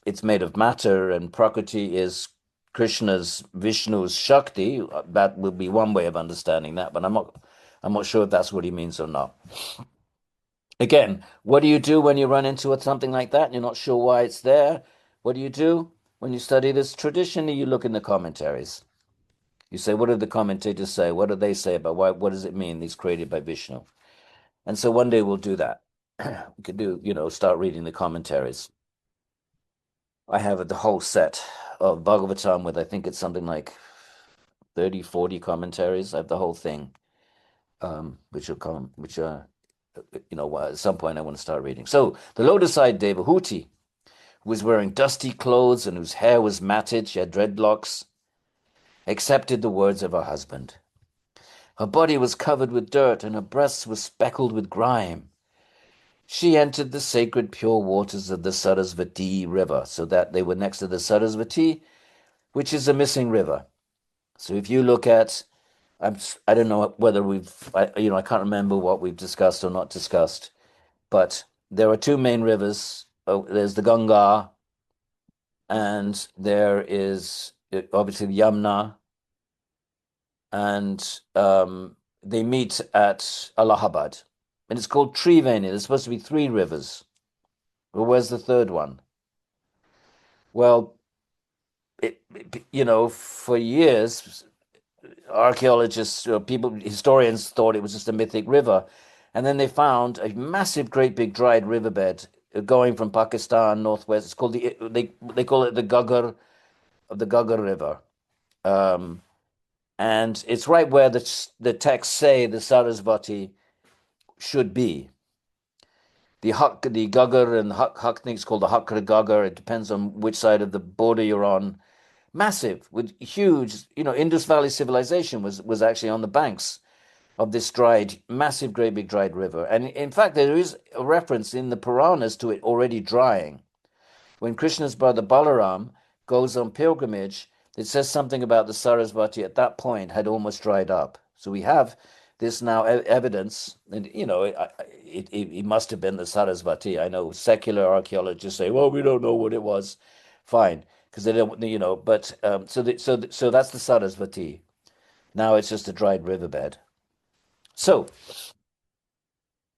it's made of matter and Prakriti is Vishnu's Shakti, that would be one way of understanding that, but I'm not sure if that's what he means or not. Again, what do you do when you run into something like that and you're not sure why it's there? What do you do when you study this? Traditionally, you look in the commentaries. You say, what did the commentators say? What do they say about what does it mean, these created by Vishnu? And so one day we'll do that. We could do, start reading the commentaries. I have the whole set of Bhāgavatam with, I think it's something like 30, 40 commentaries. I have the whole thing, which at some point I want to start reading. So the lotus-eyed Devahuti, who was wearing dusty clothes and whose hair was matted, she had dreadlocks, accepted the words of her husband. Her body was covered with dirt and her breasts were speckled with grime. She entered the sacred pure waters of the Sarasvati river, so that they were next to the Sarasvati, which is a missing river. So if you look at, I don't know whether I can't remember what we've discussed or not discussed, but there are two main rivers. Oh, there's the Ganga, and there is obviously the Yamuna, and they meet at Allahabad. And it's called Triveni. There's supposed to be three rivers. Well, where's the third one? Well, for years, archaeologists, historians thought it was just a mythic river. And then they found a massive, great big dried riverbed going from Pakistan northwest. It's called they call it the Ghaggar River. And it's right where the texts say the Sarasvati should be. The Ghaggar and Huck thing is called the Hakra Ghaggar. It depends on which side of the border you're on. Massive, with huge, Indus Valley civilization was actually on the banks of this massive, great big dried river. And in fact, there is a reference in the Purāṇas to it already drying. When Krishna's brother Balaram goes on pilgrimage, it says something about the Sarasvati at that point had almost dried up. So we have this now evidence, and it must have been the Sarasvati. I know secular archaeologists say, well, we don't know what it was. Fine, because they don't, but so that's the Sarasvati. Now it's just a dried riverbed. So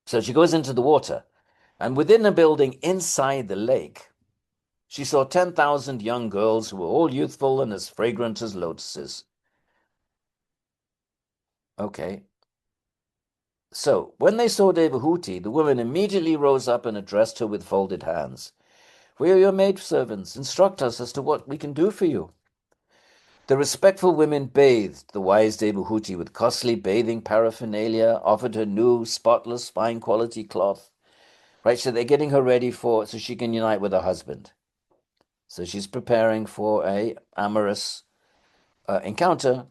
she goes into the water, and within a building inside the lake, she saw 10,000 young girls who were all youthful and as fragrant as lotuses. Okay. So when they saw Devahuti, the women immediately rose up and addressed her with folded hands. We are your maidservants. Instruct us as to what we can do for you. The respectful women bathed the wise Devahuti with costly bathing paraphernalia, offered her new, spotless, fine quality cloth. Right, so they're getting her ready so she can unite with her husband. So she's preparing for a amorous encounter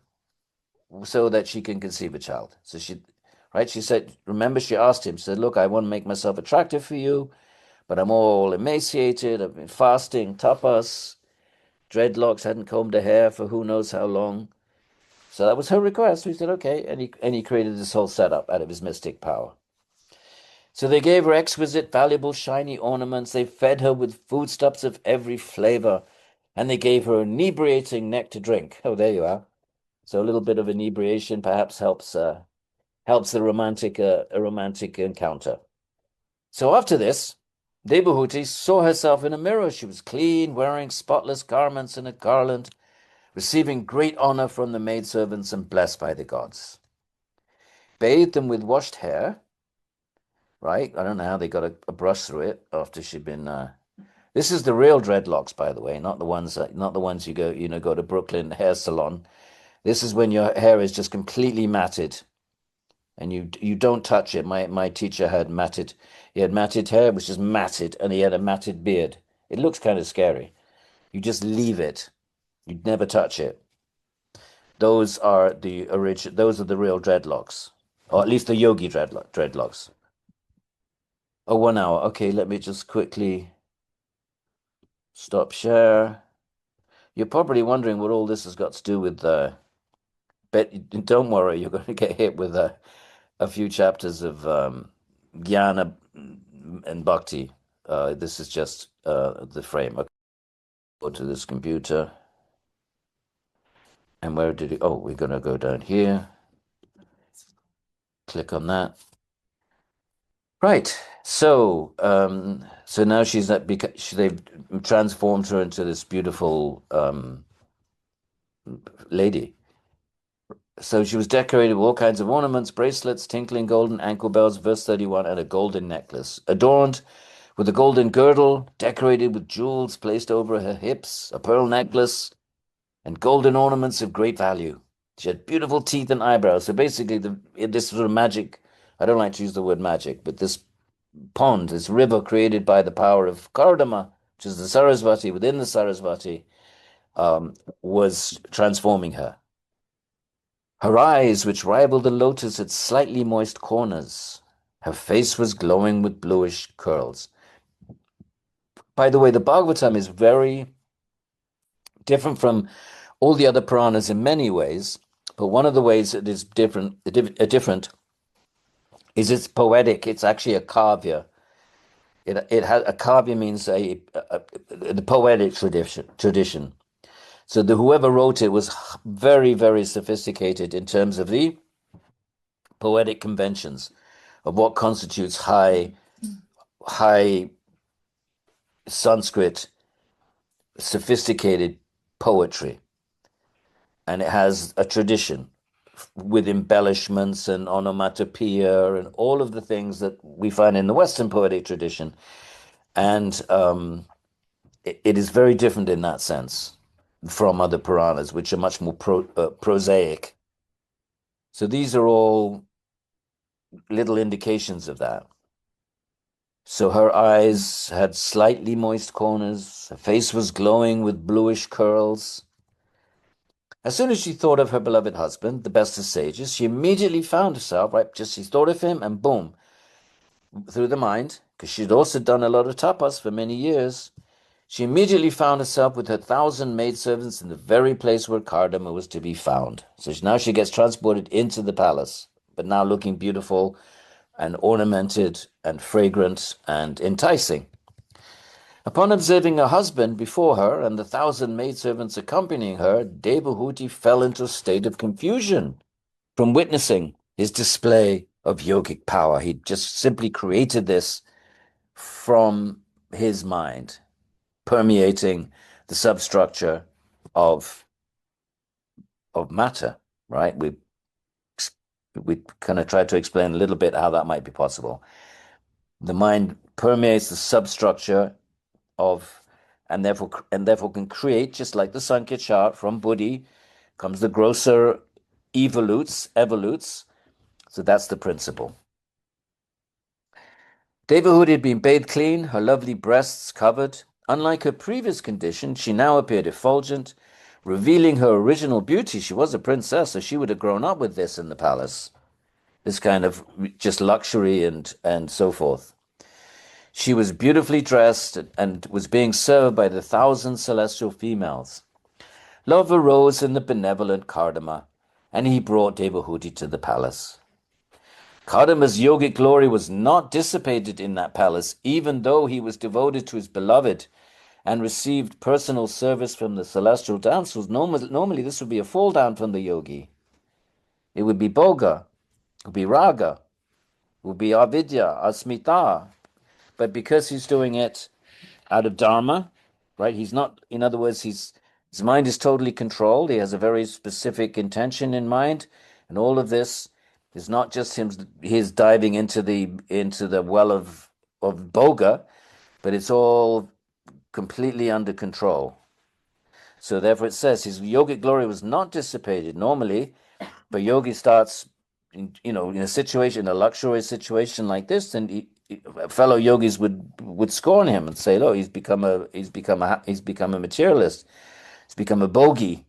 so that she can conceive a child. So she said, remember, she asked him, she said, look, I want to make myself attractive for you, but I'm all emaciated. I've been fasting, tapas, dreadlocks, hadn't combed her hair for who knows how long. So that was her request. We said, okay. And he created this whole setup out of his mystic power. So they gave her exquisite, valuable, shiny ornaments. They fed her with foodstuffs of every flavor, and they gave her inebriating nectar to drink. Oh, there you are. So a little bit of inebriation perhaps helps a romantic encounter. So after this, Devahuti saw herself in a mirror. She was clean, wearing spotless garments and a garland, receiving great honor from the maidservants and blessed by the gods. Bathed them with washed hair. Right? I don't know how they got a brush through it after she'd been. This is the real dreadlocks, by the way, not the ones you go to Brooklyn hair salon. This is when your hair is just completely matted. and you don't touch it. My teacher had matted, he had matted hair, which is matted, and he had a matted beard. It looks kind of scary. You just leave it. You'd never touch it. Those are the origin. Those are the real dreadlocks, or at least the yogi dreadlocks. Oh, 1 hour. Okay, let me just quickly stop share. You're probably wondering what all this has got to do with but don't worry, you're going to get hit with a few chapters of Jnana and Bhakti. This is just the frame. Okay, go to this computer. And where did it? Oh, we're going to go down here. Click on that. Right. So now she's not because they've transformed her into this beautiful lady. So she was decorated with all kinds of ornaments, bracelets, tinkling golden ankle bells, verse 31, and a golden necklace, adorned with a golden girdle, decorated with jewels placed over her hips, a pearl necklace, and golden ornaments of great value. She had beautiful teeth and eyebrows. So basically, this sort of magic, I don't like to use the word magic, but this pond, this river created by the power of Kardama, which is the Sarasvati within the Sarasvati, was transforming her. Her eyes, which rivaled the lotus, had slightly moist corners. Her face was glowing with bluish curls. By the way, the Bhagavatam is very different from all the other Puranas in many ways, but one of the ways it is different is it's poetic. It's actually a kavya. It has a kavya means the poetic tradition. So whoever wrote it was very, very sophisticated in terms of the poetic conventions of what constitutes high Sanskrit sophisticated poetry. And it has a tradition with embellishments and onomatopoeia and all of the things that we find in the Western poetic tradition. And it is very different in that sense from other Puranas, which are much more prosaic. So these are all little indications of that. So her eyes had slightly moist corners, her face was glowing with bluish curls. As soon as she thought of her beloved husband, the best of sages, she immediately found herself, right, just she thought of him and boom, through the mind, because she'd also done a lot of tapas for many years, she immediately found herself with her 1,000 maidservants in the very place where Kardama was to be found. So now she gets transported into the palace, but now looking beautiful and ornamented and fragrant and enticing. Upon observing her husband before her and the 1,000 maidservants accompanying her, Devahuti fell into a state of confusion from witnessing his display of yogic power. He just simply created this from his mind, permeating the substructure of matter, right? We kind of tried to explain a little bit how that might be possible. The mind permeates the substructure of and therefore can create, just like the Sankhya chart from Buddhi comes the grosser evolutes. So that's the principle. Devahuti had been bathed clean, her lovely breasts covered. Unlike her previous condition, she now appeared effulgent, revealing her original beauty. She was a princess, so she would have grown up with this in the palace, this kind of just luxury and so forth. She was beautifully dressed and was being served by the 1,000 celestial females. Love arose in the benevolent Kardama, and he brought Devahuti to the palace. Kardama's yogic glory was not dissipated in that palace, even though he was devoted to his beloved and received personal service from the celestial dancers. Normally this would be a fall down from the yogi. It would be bhoga, it would be raga, it would be avidya, asmita. But because he's doing it out of dharma, right? He's not, in other words, his mind is totally controlled. He has a very specific intention in mind, and all of this is not just his diving into the well of boga, but it's all completely under control. So therefore it says his yogic glory was not dissipated. Normally, the yogi starts in a situation, a luxurious situation like this, then fellow yogis would scorn him and say, "Oh, he's become a materialist. He's become a bogey."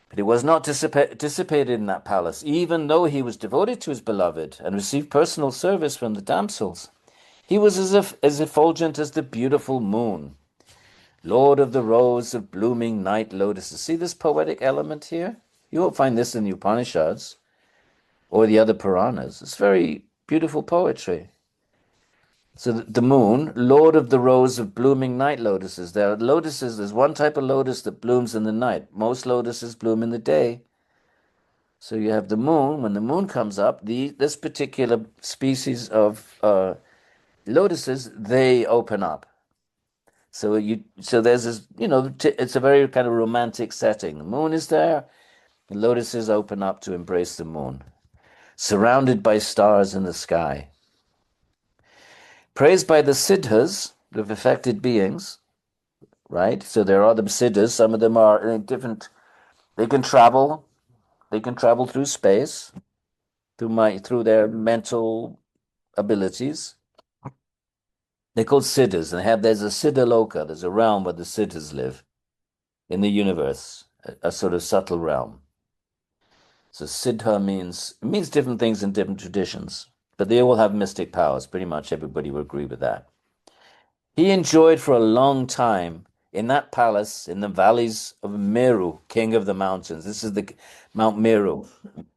But he was not dissipated in that palace, even though he was devoted to his beloved and received personal service from the damsels. He was as effulgent as the beautiful moon, Lord of the rows of blooming night lotuses. See this poetic element here? You won't find this in the Upanishads or the other Puranas. It's very beautiful poetry. So the moon, Lord of the rows of blooming night lotuses. There's one type of lotus that blooms in the night. Most lotuses bloom in the day. So you have the moon. When the moon comes up, this particular species of lotuses, they open up. So there's this, it's a very kind of romantic setting. The moon is there, the lotuses open up to embrace the moon, surrounded by stars in the sky. Praised by the siddhas, the perfected beings, right? So there are the siddhas. Some of them are different. They can travel. They can travel through space through their mental abilities. They're called siddhas, and there's a siddha loka. There's a realm where the siddhas live in the universe, a sort of subtle realm. So siddha means different things in different traditions, but they all have mystic powers. Pretty much everybody will agree with that. He enjoyed for a long time in that palace in the valleys of Meru, king of the mountains. This is the Mount Meru,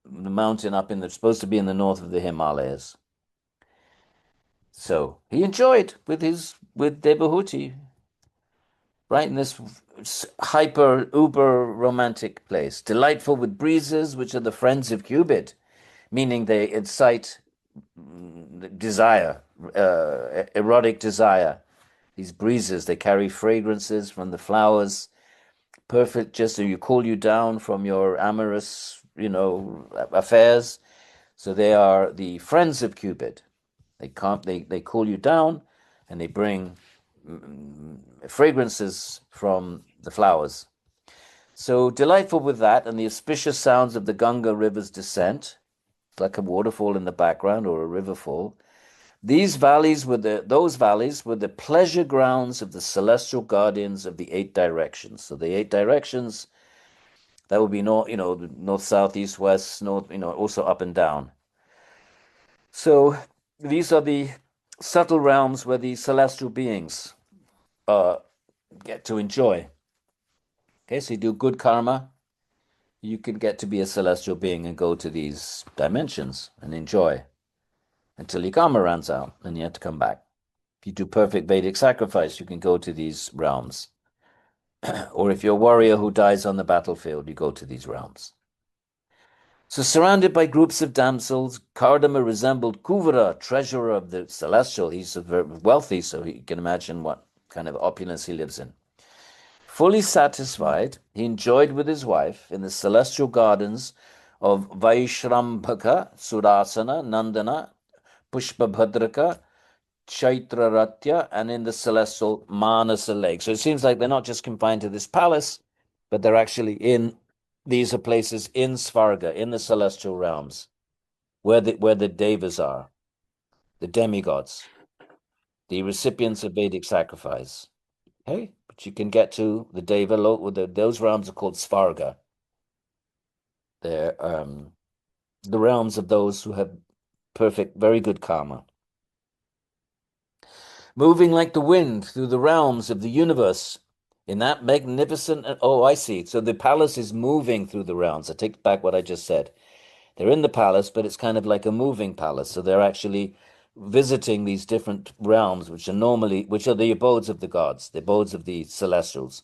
the mountain supposed to be in the north of the Himalayas. So he enjoyed with Devahuti, right in this hyper uber romantic place, delightful with breezes, which are the friends of Cupid, meaning they incite desire, erotic desire. These breezes, they carry fragrances from the flowers, perfect just so cool you down from your amorous, affairs. So they are the friends of Cupid. They cool you down, and they bring fragrances from the flowers. So delightful with that, and the auspicious sounds of the Ganga River's descent, like a waterfall in the background or a river fall. Those valleys were the pleasure grounds of the celestial guardians of the 8 directions. So the 8 directions, that would be north, south, east, west, north, also up and down. So these are the subtle realms where the celestial beings get to enjoy. Okay, so you do good karma, you can get to be a celestial being and go to these dimensions and enjoy until your karma runs out, and you have to come back. If you do perfect Vedic sacrifice, you can go to these realms. Or if you're a warrior who dies on the battlefield, you go to these realms. So surrounded by groups of damsels, Kardama resembled Kuvara, treasurer of the celestial. He's very wealthy, so you can imagine what kind of opulence he lives in. Fully satisfied, he enjoyed with his wife in the celestial gardens of Vaishrambhaka, Surasana, Nandana, Pushpabhadraka, Chaitraratya, and in the celestial Manasa lake. So it seems like they're not just confined to this palace, but they're actually these are places in Svarga, in the celestial realms, where the devas are, the demigods, the recipients of Vedic sacrifice. Okay, but you can get to the deva, those realms are called Svarga. They're the realms of those who have perfect, very good karma. Moving like the wind through the realms of the universe in that magnificent. Oh, I see. So the palace is moving through the realms. I take back what I just said. They're in the palace, but it's kind of like a moving palace. So they're actually visiting these different realms, which are the abodes of the gods, the abodes of the celestials.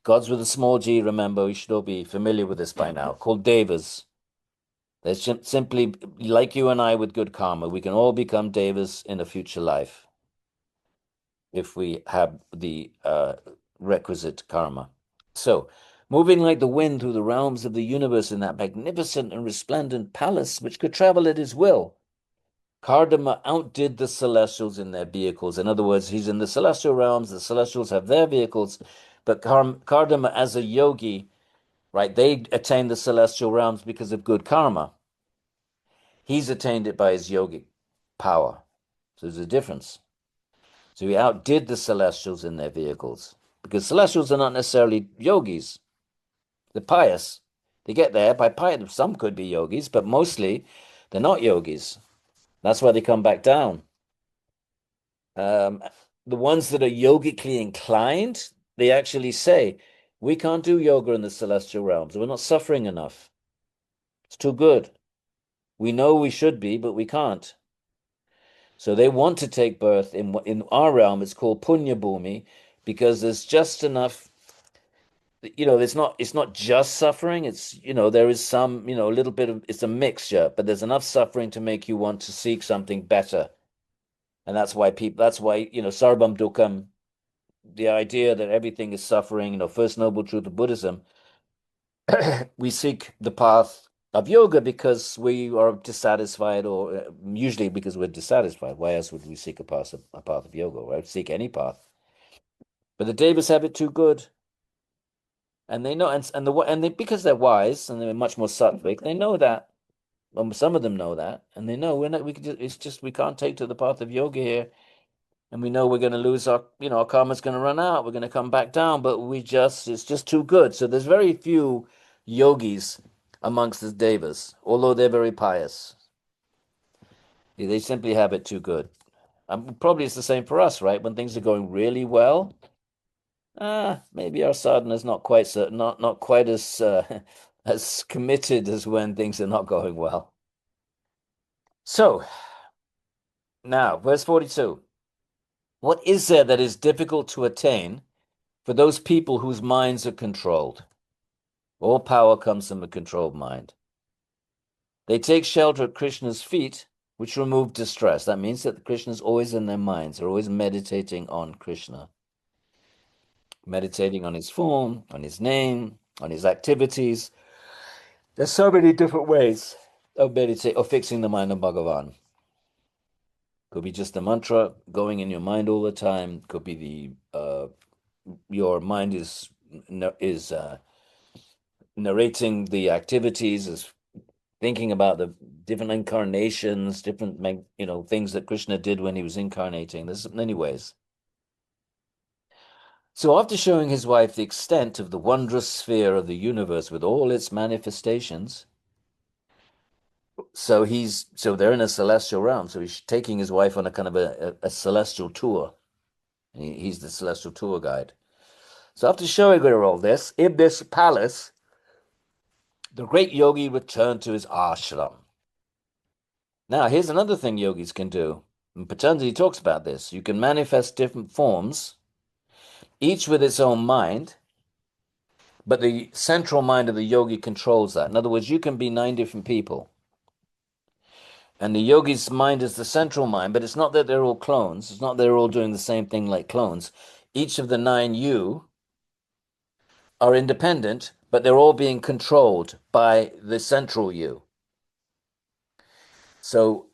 Gods with a small g, remember, we should all be familiar with this by now, called devas. They're simply like you and I with good karma. We can all become devas in a future life if we have the requisite karma. So, moving like the wind through the realms of the universe in that magnificent and resplendent palace, which could travel at his will, Kardama outdid the celestials in their vehicles. In other words, he's in the celestial realms, the celestials have their vehicles, but Kardama as a yogi, right, they attain the celestial realms because of good karma. He's attained it by his yogic power. So there's a difference. So he outdid the celestials in their vehicles because celestials are not necessarily yogis. They're pious. They get there by piety. Some could be yogis, but mostly they're not yogis. That's why they come back down. Um, the ones that are yogically inclined, they actually say, we can't do yoga in the celestial realms. We're not suffering enough. It's too good. We know we should be, but we can't. So they want to take birth in our realm. It's called Punya Bhumi because there's just enough. It's not just suffering. It's there is some a little bit of it's a mixture, but there's enough suffering to make you want to seek something better. And that's why Sarvam Dukkham, the idea that everything is suffering, first noble truth of Buddhism, we seek the path of yoga because we are dissatisfied, or usually because we're dissatisfied. Why else would we seek a path of yoga, right? Seek any path. But the Devas have it too good, and they know, and they because they're wise and they're much more sattvic, they know that. Some of them know that, and they know we're not. We could just, it's just we can't take to the path of yoga here, and we know we're going to lose our karma's going to run out. We're going to come back down, but it's just too good. So there's very few yogis amongst the devas, although they're very pious. They simply have it too good. Probably it's the same for us, right? When things are going really well, maybe our sadhana is not quite so, not quite as as committed as when things are not going well. So now, verse 42. What is there that is difficult to attain for those people whose minds are controlled? All power comes from a controlled mind. They take shelter at Krishna's feet, which remove distress. That means that Krishna is always in their minds. They're always meditating on Krishna, meditating on his form, on his name, on his activities. There's so many different ways of meditating, of fixing the mind on Bhagavan. Could be just the mantra going in your mind all the time. Could be your mind is narrating the activities, is thinking about the different incarnations, different things that Krishna did when he was incarnating. There's many ways. So after showing his wife the extent of the wondrous sphere of the universe with all its manifestations, so they're in a celestial realm. So he's taking his wife on a kind of a celestial tour. He's the celestial tour guide. So after showing her all this, in this palace, the great yogi returned to his ashram. Now, here's another thing yogis can do. And Patanjali talks about this. You can manifest different forms, each with its own mind, but the central mind of the yogi controls that. In other words, you can be 9 different people. And the yogi's mind is the central mind, but it's not that they're all clones. It's not that they're all doing the same thing like clones. Each of the 9 you are independent, but they're all being controlled by the central you. So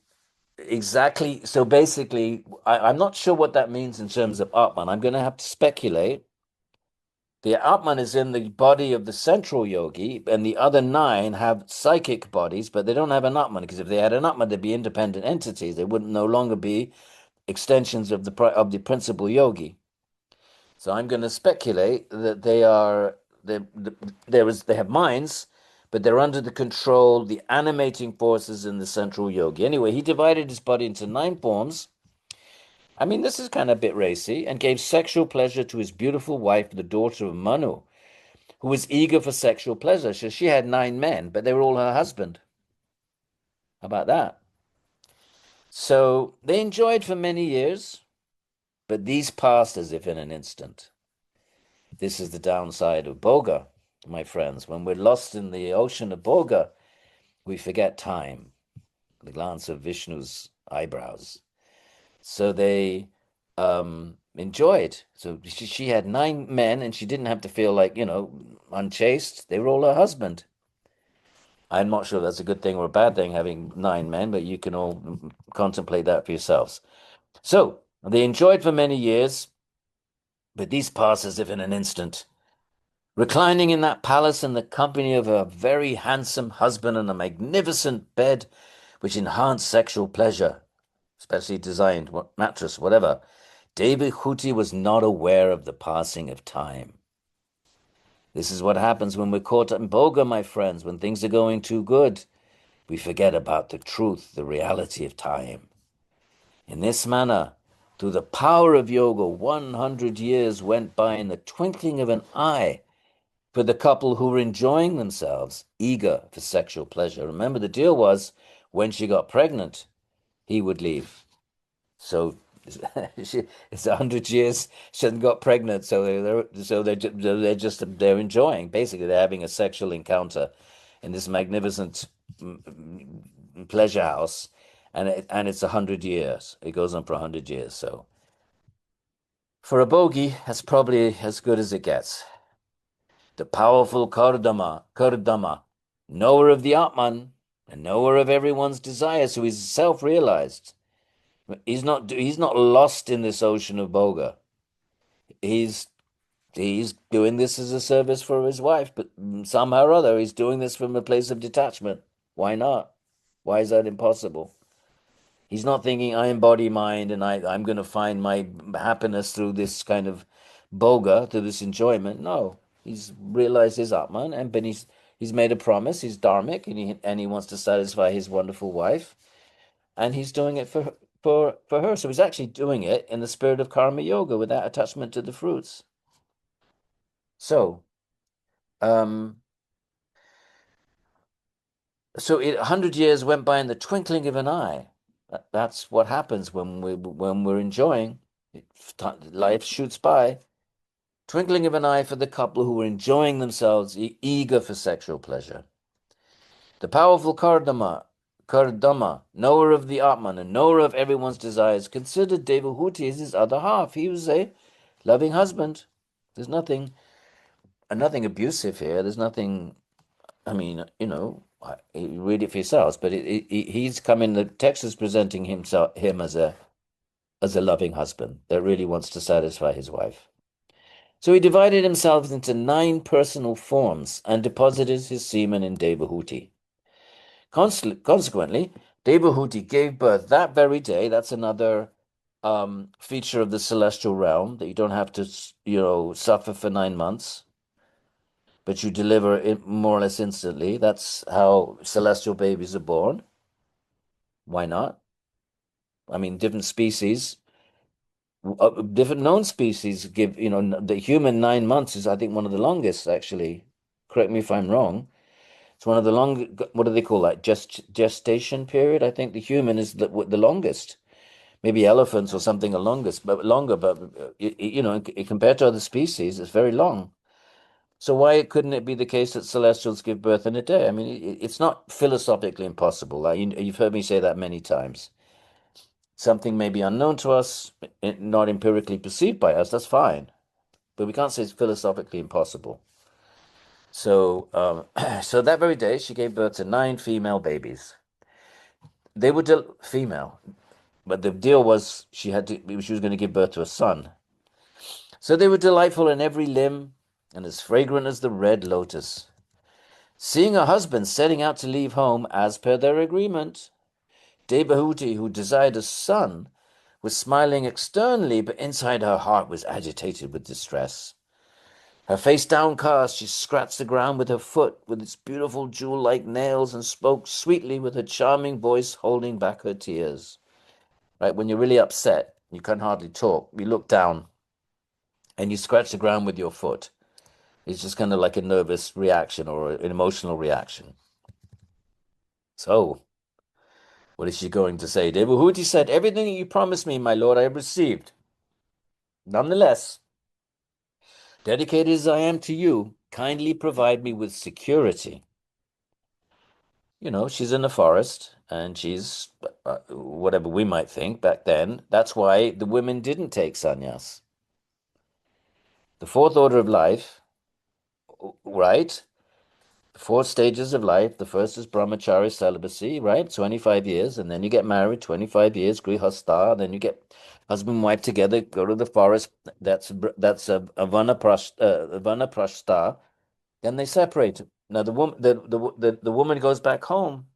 basically, I'm not sure what that means in terms of Atman. I'm going to have to speculate. The Atman is in the body of the central yogi, and the other 9 have psychic bodies, but they don't have an Atman, because if they had an Atman, they'd be independent entities. They wouldn't no longer be extensions of the principal yogi. So I'm going to speculate that they have minds, but they're under the control, the animating forces in the central yogi. Anyway, he divided his body into 9 forms. I mean, this is kind of a bit racy, and gave sexual pleasure to his beautiful wife, the daughter of Manu, who was eager for sexual pleasure. So she had 9 men, but they were all her husband. How about that? So they enjoyed for many years, but these passed as if in an instant. This is the downside of Bhoga, my friends. When we're lost in the ocean of Bhoga, we forget time, the glance of Vishnu's eyebrows. So they enjoyed. So she had 9 men, and she didn't have to feel like, unchaste. They were all her husband. I'm not sure that's a good thing or a bad thing, having 9 men, but you can all contemplate that for yourselves. So they enjoyed for many years, but these passed as if in an instant. Reclining in that palace in the company of a very handsome husband on a magnificent bed, which enhance sexual pleasure, especially designed mattress, whatever. Devahuti was not aware of the passing of time. This is what happens when we're caught up in bhoga, my friends, when things are going too good. We forget about the truth, the reality of time. In this manner, through the power of yoga, 100 years went by in the twinkling of an eye for the couple who were enjoying themselves, eager for sexual pleasure. Remember, the deal was when she got pregnant, he would leave. So it's 100 years. She hasn't got pregnant, so they're enjoying. Basically, they're having a sexual encounter in this magnificent pleasure house, and it's 100 years. It goes on for 100 years. So for a bogey, that's probably as good as it gets. The powerful Kardama, knower of the Atman, and knower of everyone's desire, so he's self-realized. He's not lost in this ocean of boga. He's he's doing this as a service for his wife, but somehow or other he's doing this from a place of detachment. Why not? Why is that impossible? He's not thinking I embody mind and I'm going to find my happiness through this kind of boga, through this enjoyment. No, he's realized his Atman, and but he's made a promise. He's dharmic, and he wants to satisfy his wonderful wife, and he's doing it for her. So he's actually doing it in the spirit of karma yoga without attachment to the fruits. So, um, so 100 years went by in the twinkling of an eye. That's what happens when we're enjoying. Life shoots by. Twinkling of an eye for the couple who were enjoying themselves, eager for sexual pleasure. The powerful Kardama, knower of the Atman and knower of everyone's desires, considered Devahuti as his other half. He was a loving husband. There's nothing abusive here. There's nothing. I mean, you read it for yourselves. But he's coming. The text is presenting him as a loving husband that really wants to satisfy his wife. So he divided himself into 9 personal forms and deposited his semen in Devahuti. Consequently, Devahuti gave birth that very day. That's another feature of the celestial realm, that you don't have to, suffer for 9 months, but you deliver it more or less instantly. That's how celestial babies are born. Why not? I mean, different species, different known species give, the human 9 months is, I think, one of the longest, actually. Correct me if I'm wrong. It's one of the long, what do they call that? Gestation period. I think the human is the longest. Maybe elephants or something are longest, but longer. But compared to other species, it's very long. So why couldn't it be the case that celestials give birth in a day? I mean, it's not philosophically impossible. You've heard me say that many times. Something may be unknown to us, not empirically perceived by us. That's fine, but we can't say it's philosophically impossible. So, so that very day, she gave birth to 9 female babies. They were female, but the deal was she was going to give birth to a son. So they were delightful in every limb and as fragrant as the red lotus. Seeing her husband setting out to leave home as per their agreement, Devahuti, who desired a son, was smiling externally, but inside her heart was agitated with distress. Her face downcast, she scratched the ground with her foot with its beautiful jewel-like nails and spoke sweetly with her charming voice, holding back her tears. Right, when you're really upset, you can hardly talk. You look down and you scratch the ground with your foot. It's just kind of like a nervous reaction or an emotional reaction. So, what is she going to say? Devahuti said, "Everything you promised me, my lord, I have received. Nonetheless, dedicated as I am to you, kindly provide me with security." She's in the forest and she's whatever we might think back then. That's why the women didn't take sannyas. The 4th order of life, right? The 4 stages of life. The first is brahmachari, celibacy, right? 25 years, and then you get married, 25 years, grihastha, then you get husband and wife together, go to the forest. That's a vanaprastha. Then they separate. Now the woman goes back home.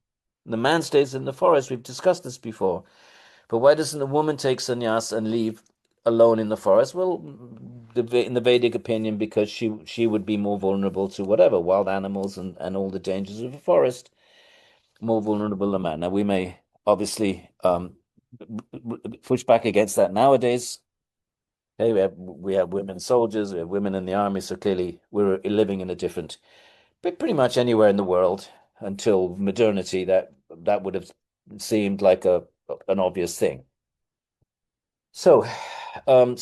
The man stays in the forest. We've discussed this before. But why doesn't the woman take sannyas and leave alone in the forest? Well, in the Vedic opinion, because she would be more vulnerable to whatever, wild animals and all the dangers of the forest, more vulnerable than man. Now, we may obviously push back against that nowadays. Hey, we have women soldiers, we have women in the army, so clearly we're living in a different, but pretty much anywhere in the world until modernity, that would have seemed like an obvious thing. So, but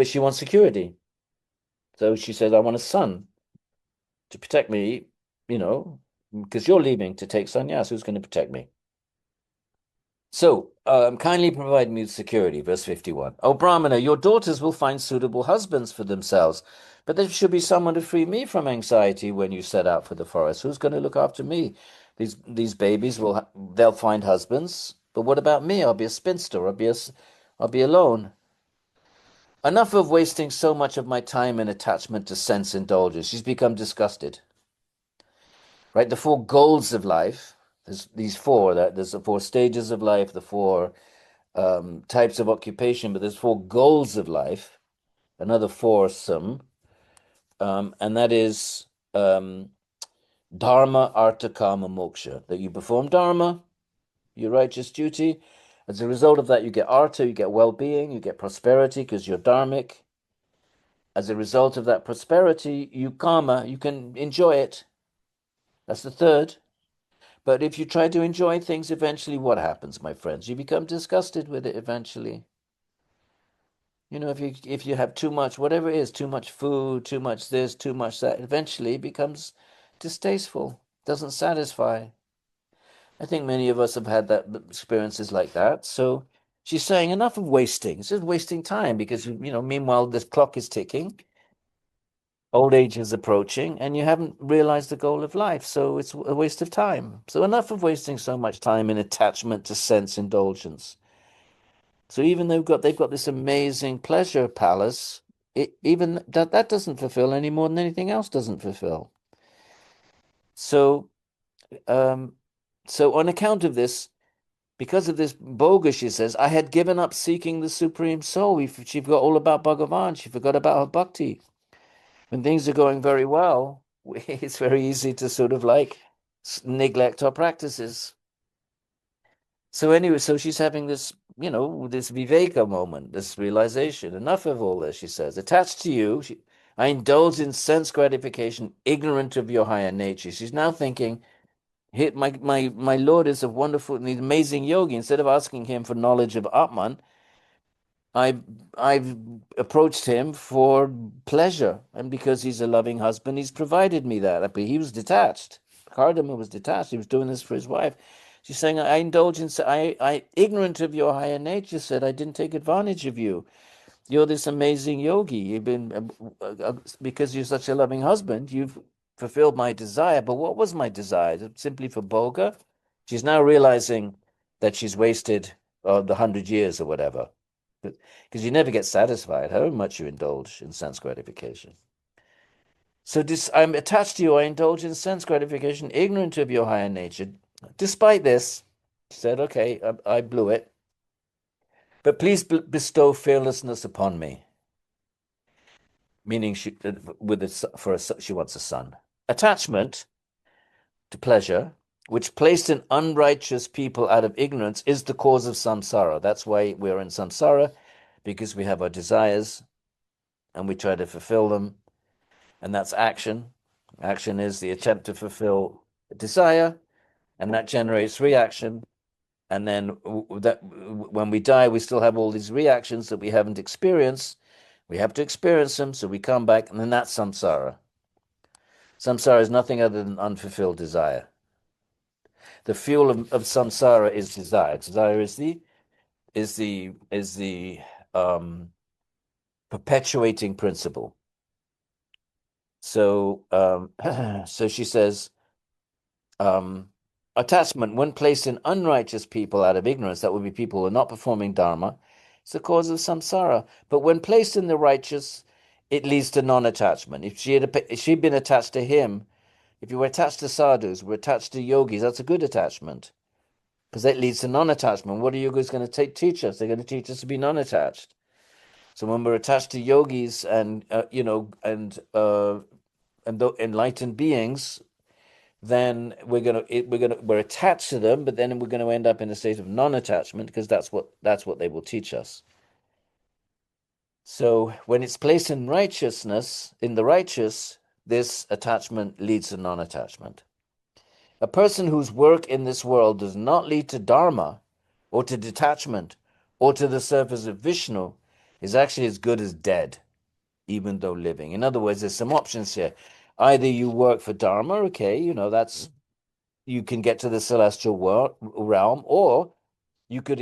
she wants security. So she says, I want a son to protect me, because you're leaving to take sannyas. Who's going to protect me? So, kindly provide me with security, verse 51. O Brahmana, your daughters will find suitable husbands for themselves, but there should be someone to free me from anxiety when you set out for the forest. Who's going to look after me? These babies they'll find husbands, but what about me? I'll be a spinster. I'll be alone. Enough of wasting so much of my time in attachment to sense indulgence. She's become disgusted. Right? The four goals of life, there's the four stages of life, the four types of occupation, but there's four goals of life, another foursome, and that is dharma, artha, kama, moksha. That you perform dharma, your righteous duty. As a result of that, you get artha, you get well-being, you get prosperity because you're dharmic. As a result of that prosperity, you can enjoy it. That's the third. But if you try to enjoy things, eventually what happens, my friends? You become disgusted with it eventually. If you have too much, whatever it is, too much food, too much this, too much that, eventually it becomes distasteful, doesn't satisfy. I think many of us have had that experiences like that. So she's saying enough of wasting. It's just wasting time because, meanwhile, this clock is ticking. Old age is approaching and you haven't realized the goal of life. So it's a waste of time. So enough of wasting so much time in attachment to sense indulgence. So even though they've got this amazing pleasure palace, even that doesn't fulfill any more than anything else doesn't fulfill. So, so on account of this, because of this bogus, she says, I had given up seeking the Supreme Soul. She forgot all about Bhagavan. She forgot about her bhakti. When things are going very well, it's very easy to sort of like neglect our practices. So anyway, so she's having this, this viveka moment, this realization. Enough of all this, she says. Attached to you, I indulge in sense gratification, ignorant of your higher nature. She's now thinking, my Lord is a wonderful and amazing yogi. Instead of asking him for knowledge of Atman, I've approached him for pleasure, and because he's a loving husband, he's provided me that. But he was detached. Kardama was detached. He was doing this for his wife. She's saying, I indulge in, I ignorant of your higher nature, said I didn't take advantage of you. You're this amazing yogi. You've been, because you're such a loving husband, you've fulfilled my desire. But what was my desire? Simply for bhoga? She's now realizing that she's wasted the 100 years or whatever. Because you never get satisfied, however much you indulge in sense gratification. So I'm attached to you, I indulge in sense gratification, ignorant of your higher nature. Despite this, she said, okay, I blew it, but please bestow fearlessness upon me. Meaning she wants a son. Attachment to pleasure, which placed in unrighteous people out of ignorance, is the cause of samsara. That's why we're in samsara, because we have our desires and we try to fulfill them. And that's action. Action is the attempt to fulfill desire, and that generates reaction. And then when we die, we still have all these reactions that we haven't experienced. We have to experience them, so we come back, and then that's samsara. Samsara is nothing other than unfulfilled desire. The fuel of samsara is desire. Desire is the perpetuating principle. So so she says, attachment, when placed in unrighteous people out of ignorance, that would be people who are not performing dharma, it's the cause of samsara. But when placed in the righteous, it leads to non-attachment. If she'd been attached to him, if you were attached to sadhus, were attached to yogis, that's a good attachment. because that leads to non-attachment. What are yogis going to teach us? They're going to teach us to be non-attached. So when we're attached to yogis and enlightened beings, then we're attached to them, but then we're going to end up in a state of non-attachment because that's what they will teach us. So when it's placed in righteousness, in the righteous, this attachment leads to non-attachment. A person whose work in this world does not lead to dharma, or to detachment, or to the service of Vishnu, is actually as good as dead, even though living. In other words, there's some options here. Either you work for dharma, okay, that's you can get to the celestial realm, or you could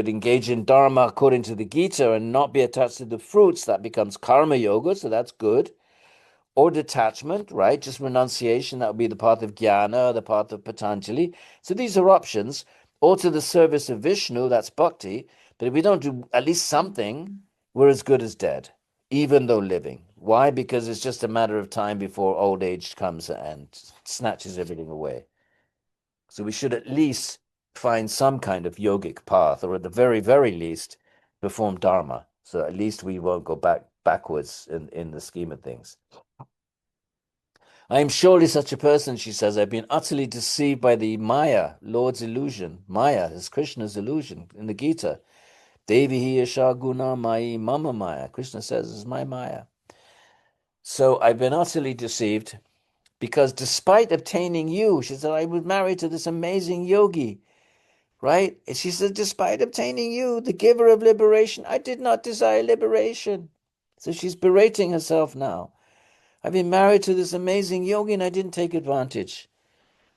engage in dharma according to the Gita and not be attached to the fruits. That becomes karma yoga, so that's good. Or detachment, right? Just renunciation, that would be the path of jnana, the path of Patanjali. So these are options. Or to the service of Vishnu, that's bhakti. But if we don't do at least something, we're as good as dead, even though living. Why? Because it's just a matter of time before old age comes and snatches everything away. So we should at least find some kind of yogic path, or at the very, very least, perform dharma. So at least we won't go backwards in the scheme of things. I am surely such a person, she says. I've been utterly deceived by the Maya, Lord's illusion. Maya is Krishna's illusion in the Gita. Devi Yasha Guna Mai Mama Maya. Krishna says, is my Maya. So I've been utterly deceived because despite obtaining you, she said, I was married to this amazing yogi, right? And she said, despite obtaining you, the giver of liberation, I did not desire liberation. So she's berating herself now. I've been married to this amazing yogi and I didn't take advantage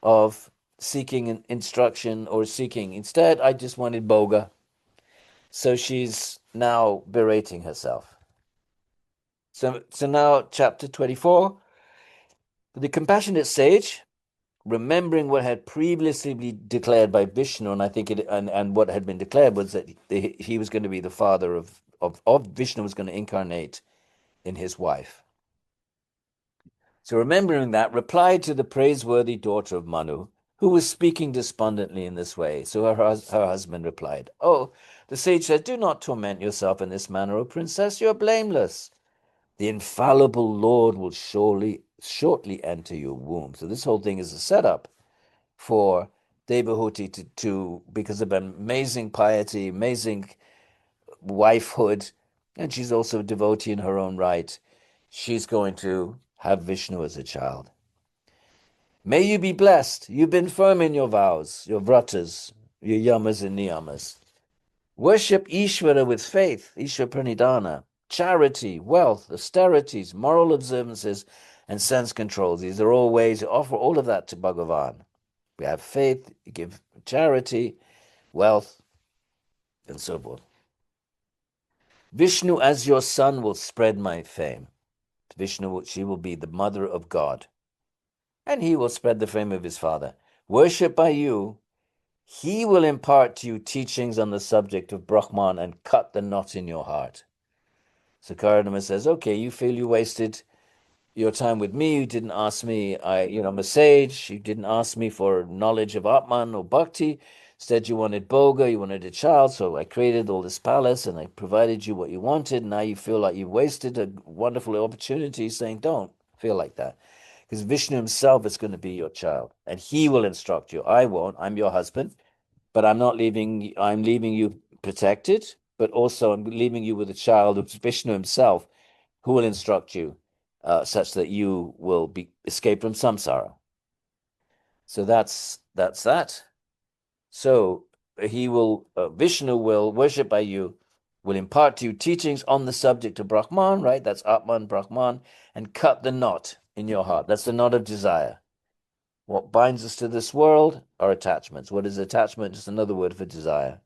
of seeking instruction or seeking. Instead, I just wanted boga. So she's now berating herself. So now chapter 24. The compassionate sage, remembering what had previously been declared by Vishnu, and I think and what had been declared was that he was going to be the father of Vishnu, was going to incarnate in his wife. So remembering that, replied to the praiseworthy daughter of Manu, who was speaking despondently in this way. So her husband replied, Oh, the sage said, do not torment yourself in this manner, O princess, you are blameless. The infallible Lord will shortly enter your womb. So this whole thing is a setup for Devahuti to because of amazing piety, amazing wifehood, and she's also a devotee in her own right. She's going to have Vishnu as a child. May you be blessed. You've been firm in your vows, your vratas, your yamas and niyamas. Worship Ishvara with faith, Ishvara pranidhana, charity, wealth, austerities, moral observances, and sense controls. These are all ways to offer all of that to Bhagavan. We have faith, you give charity, wealth, and so forth. Vishnu as your son will spread my fame. Vishnu, she will be the mother of God, and he will spread the fame of his father. Worshipped by you, he will impart to you teachings on the subject of Brahman and cut the knot in your heart. So Karadama says, okay, you feel you wasted your time with me. You didn't ask me, I'm a sage. You didn't ask me for knowledge of Atman or Bhakti. Instead, you wanted Boga, you wanted a child. So I created all this palace and I provided you what you wanted. Now you feel like you've wasted a wonderful opportunity, saying, don't feel like that. Because Vishnu himself is going to be your child and he will instruct you. I won't. I'm your husband, but I'm leaving you protected, but also I'm leaving you with a child of Vishnu himself who will instruct you such that you will escape from samsara. So that's that. So Vishnu will worship by you, will impart to you teachings on the subject of Brahman, right? That's Atman, Brahman, and cut the knot in your heart. That's the knot of desire. What binds us to this world are attachments. What is attachment? Just another word for desire.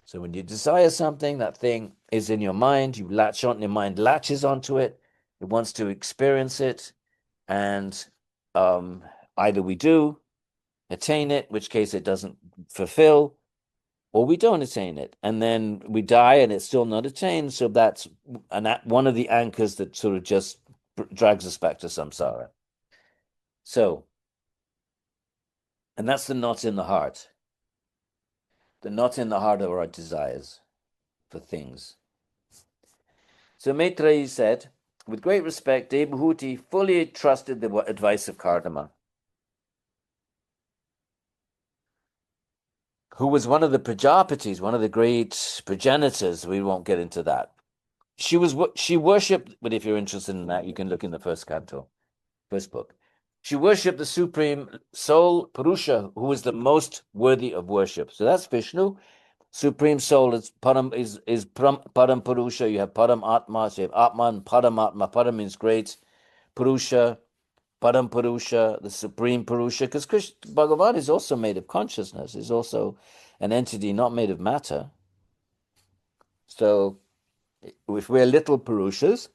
So when you desire something, that thing is in your mind, you latch on, your mind latches onto it, it wants to experience it, and either we do attain it, which case it doesn't fulfill, or we don't attain it, and then we die and it's still not attained. So that's one of the anchors that sort of just drags us back to samsara. So And that's the knot in the heart. The knot in the heart of our desires for things. So Maitreyi said, with great respect, Devahuti fully trusted the advice of Kardama, who was one of the Prajapatis, one of the great progenitors. We won't get into that. She worshipped, but if you're interested in that, you can look in the first canto, first book. She worshipped the supreme soul, Purusha, who is the most worthy of worship. So that's Vishnu. Supreme soul is Param Param Purusha. You have Param Atma, so you have Atman, Param Atma. Param means great. Purusha, Param Purusha, the supreme Purusha, because Bhagavan is also made of consciousness, is also an entity not made of matter. So if we're little Purushas,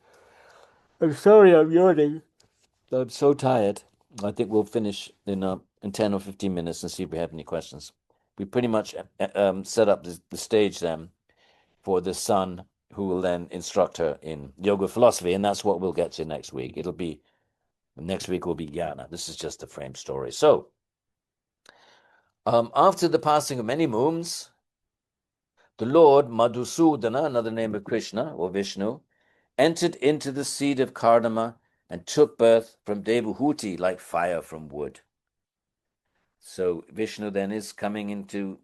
I'm sorry, I'm yawning. I'm so tired. I think we'll finish in 10 or 15 minutes and see if we have any questions. We pretty much set up the stage then for the son who will then instruct her in yoga philosophy, and that's what we'll get to next week. Next week will be Jnana. This is just a frame story. So, after the passing of many moons, the Lord Madhusudana, another name of Krishna or Vishnu, entered into the seed of Kardama and took birth from Devahuti like fire from wood. So Vishnu then is coming into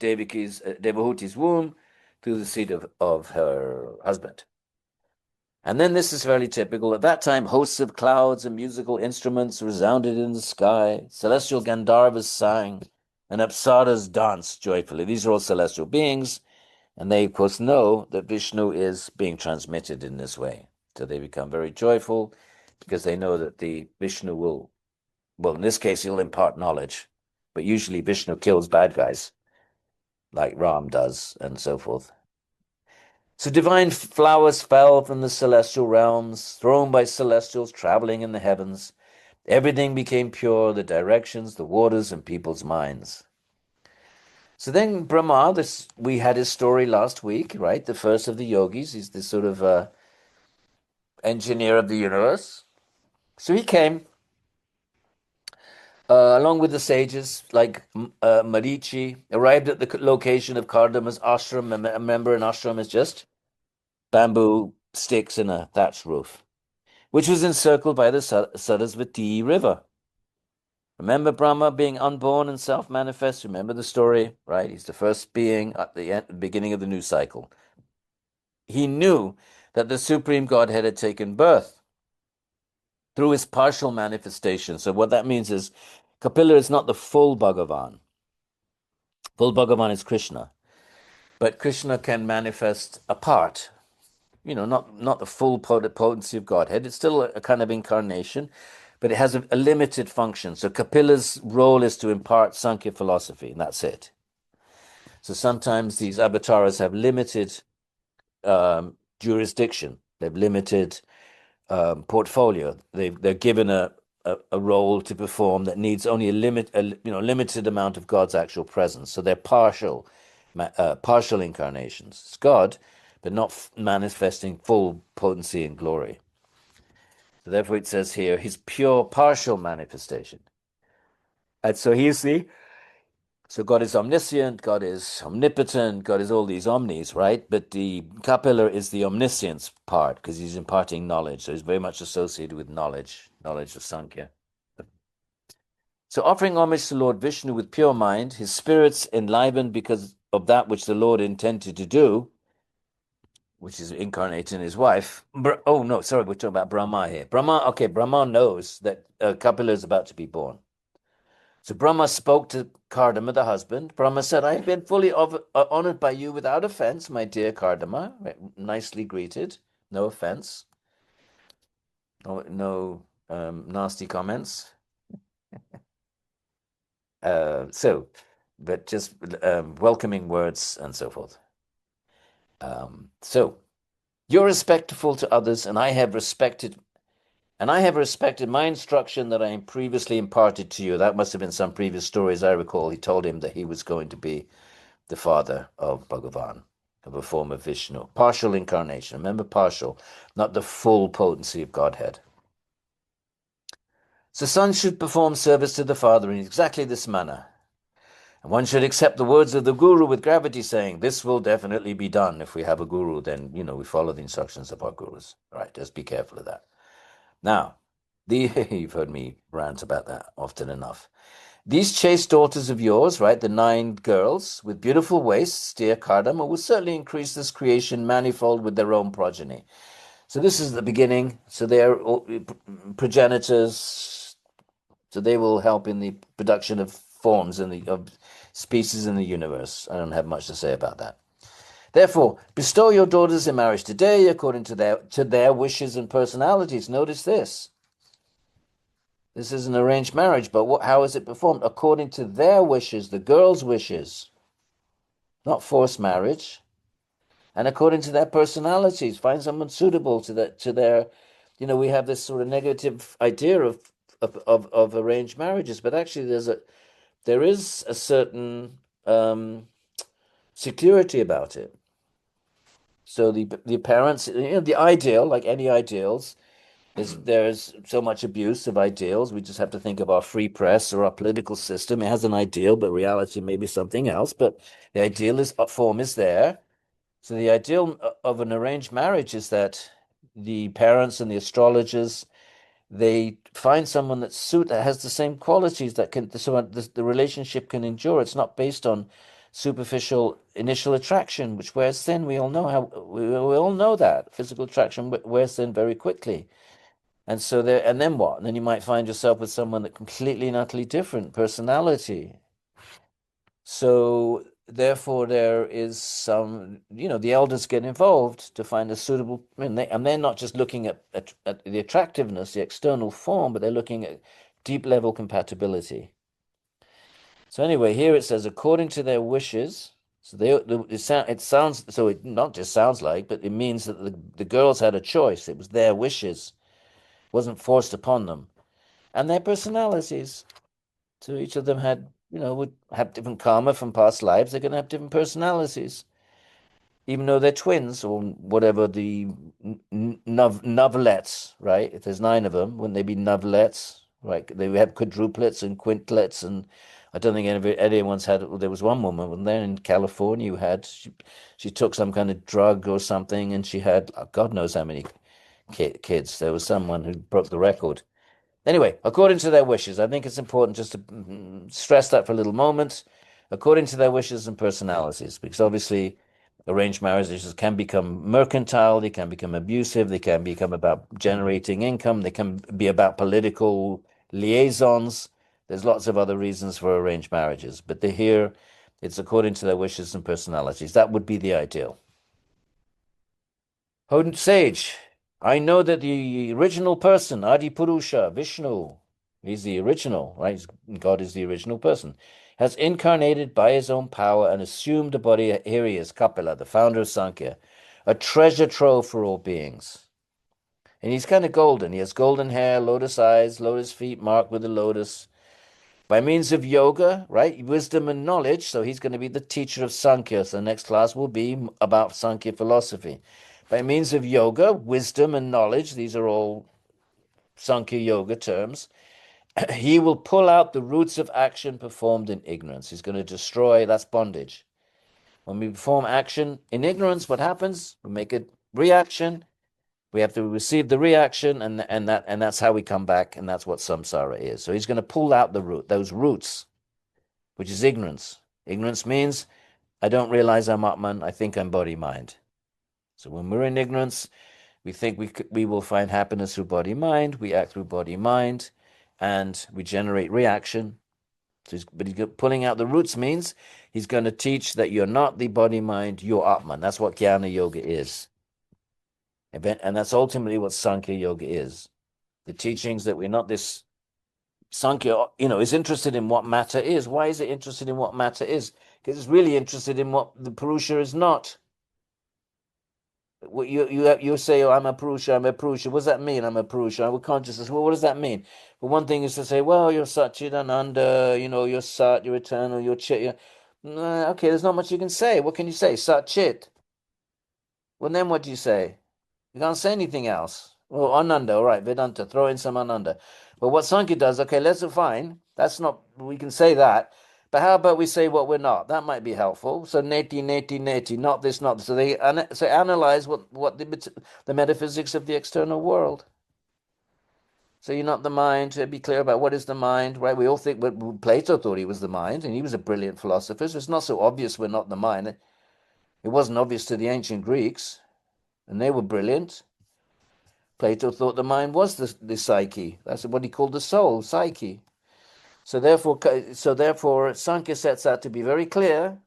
Devahuti's womb through the seed of her husband. And then this is fairly typical. At that time, hosts of clouds and musical instruments resounded in the sky. Celestial Gandharvas sang, and Apsaras danced joyfully. These are all celestial beings, and they, of course, know that Vishnu is being transmitted in this way. So they become very joyful because they know that the Vishnu will, well, in this case, he'll impart knowledge, but usually Vishnu kills bad guys, like Ram does, and so forth. So divine flowers fell from the celestial realms, thrown by celestials traveling in the heavens. Everything became pure, the directions, the waters, and people's minds. So then Brahma, we had his story last week, right? The first of the yogis. He's this sort of engineer of the universe. So he came along with the sages like Marichi, arrived at the location of Kardama's ashram. Remember, an ashram is just bamboo sticks in a thatched roof, which was encircled by the Sarasvati River. Remember Brahma being unborn and self-manifest? Remember the story, right? He's the first being at the beginning of the new cycle. He knew that the Supreme Godhead had taken birth through his partial manifestation. So what that means is Kapila is not the full Bhagavan. Full Bhagavan is Krishna. But Krishna can manifest a part, not the full potency of Godhead. It's still a kind of incarnation, but it has a limited function. So Kapila's role is to impart Sankhya philosophy, and that's it. So sometimes these avatars have limited jurisdiction. They've limited portfolio. They're given a role to perform that needs only a limited amount of God's actual presence. So they're partial incarnations. It's God, but not manifesting full potency and glory. So therefore, it says here his pure partial manifestation. And so so God is omniscient, God is omnipotent, God is all these omnis, right? But the Kapila is the omniscience part because he's imparting knowledge. So he's very much associated with knowledge of Sankhya. So offering homage to Lord Vishnu with pure mind, his spirits enlivened because of that which the Lord intended to do, which is incarnating his wife. Oh, no, sorry, we're talking about Brahma here. Brahma knows that Kapila is about to be born. So Brahma spoke to Kardama, the husband. Brahma said, I have been fully honored by you without offense, my dear Kardama. Nicely greeted. No offense. No nasty comments. But just welcoming words and so forth. So you're respectful to others, and I have respected my instruction that I previously imparted to you. That must have been some previous stories I recall. He told him that he was going to be the father of Bhagavan, of a form of Vishnu. Partial incarnation. Remember, partial, not the full potency of Godhead. The son should perform service to the father in exactly this manner. And one should accept the words of the guru with gravity, saying, this will definitely be done. If we have a guru, then, we follow the instructions of our gurus. All right, just be careful of that. Now, you've heard me rant about that often enough. These chaste daughters of yours, right, the 9 girls with beautiful waists, dear Kardama, will certainly increase this creation manifold with their own progeny. So this is the beginning. So they are progenitors. So they will help in the production of forms of species in the universe. I don't have much to say about that. Therefore, bestow your daughters in marriage today according to their wishes and personalities. Notice this. This is an arranged marriage, but how is it performed? According to their wishes, the girls' wishes, not forced marriage, and according to their personalities. Find someone suitable to their. We have this sort of negative idea of arranged marriages, but actually there is a certain security about it. So the parents, the ideal, like any ideals, there's so much abuse of ideals. We just have to think of our free press or our political system. It has an ideal, but reality may be something else. But the ideal form is there. So the ideal of an arranged marriage is that the parents and the astrologers, they find someone that has the same qualities so the relationship can endure. It's not based on superficial initial attraction, which wears thin. We all know that physical attraction wears thin very quickly. And so and then what? And then you might find yourself with someone that completely and utterly different personality. So therefore, there is the elders get involved to find a suitable. And they're not just looking at the attractiveness, the external form, but they're looking at deep level compatibility. So anyway, here it says according to their wishes. So it sounds so. It not just sounds like, but it means that the girls had a choice. It was their wishes, it wasn't forced upon them, and their personalities. So each of them would have different karma from past lives. They're going to have different personalities, even though they're twins or whatever the novelettes, right? If there's 9 of them, wouldn't they be novelettes? Right? They have quadruplets and quintlets, and I don't think anyone's had. Well, there was one woman, wasn't there, in California who had she took some kind of drug or something, and she had God knows how many kids. There was someone who broke the record. Anyway, according to their wishes, I think it's important just to stress that for a little moment. According to their wishes and personalities, because obviously arranged marriages can become mercantile, they can become abusive, they can become about generating income, they can be about political liaisons. There's lots of other reasons for arranged marriages, but here it's according to their wishes and personalities. That would be the ideal. Hodent sage, I know that the original person, Adipurusha, Vishnu, he's the original, right? God is the original person, has incarnated by his own power and assumed a body. Here he is, Kapila, the founder of Sankhya, a treasure trove for all beings. And he's kind of golden. He has golden hair, lotus eyes, lotus feet marked with a lotus. By means of yoga, right? Wisdom and knowledge. So he's going to be the teacher of Sankhya. So the next class will be about Sankhya philosophy. By means of yoga, wisdom and knowledge, these are all Sankhya yoga terms, he will pull out the roots of action performed in ignorance. He's going to destroy, that's bondage. When we perform action in ignorance, what happens? We make a reaction. We have to receive the reaction, and that's how we come back, and that's what samsara is. So he's going to pull out those roots, which is ignorance. Ignorance means I don't realize I'm Atman. I think I'm body mind. So when we're in ignorance, we think we will find happiness through body mind. We act through body mind, and we generate reaction. So but he's pulling out the roots means he's going to teach that you're not the body mind, you're Atman. That's what Jnana Yoga is. And that's ultimately what Sankhya Yoga is. The teachings that we're not this. Sankhya, is interested in what matter is. Why is it interested in what matter is? Because it's really interested in what the Purusha is not. You say, oh, I'm a Purusha, I'm a Purusha. What does that mean? I'm a Purusha. I'm a consciousness. Well, what does that mean? Well, one thing is to say, well, you're Satchidananda, you're Sat, you're eternal, you're Chit. Okay, there's not much you can say. What can you say? Sat Chit. Well, then what do you say? You can't say anything else. Oh, Ananda, all right, Vedanta, throw in some Ananda. But what Sankhya does, okay, let's fine. That's not, we can say that. But how about we say what we're not? That might be helpful. So neti, neti, neti, not this, not this. So they analyze what the metaphysics of the external world. So you're not the mind. To be clear about what is the mind, right? We all think, but Plato thought he was the mind, and he was a brilliant philosopher. So it's not so obvious we're not the mind. It wasn't obvious to the ancient Greeks, and they were brilliant. Plato thought the mind was the psyche. That's what he called the soul, psyche. So therefore, Sankhya sets out to be very clear,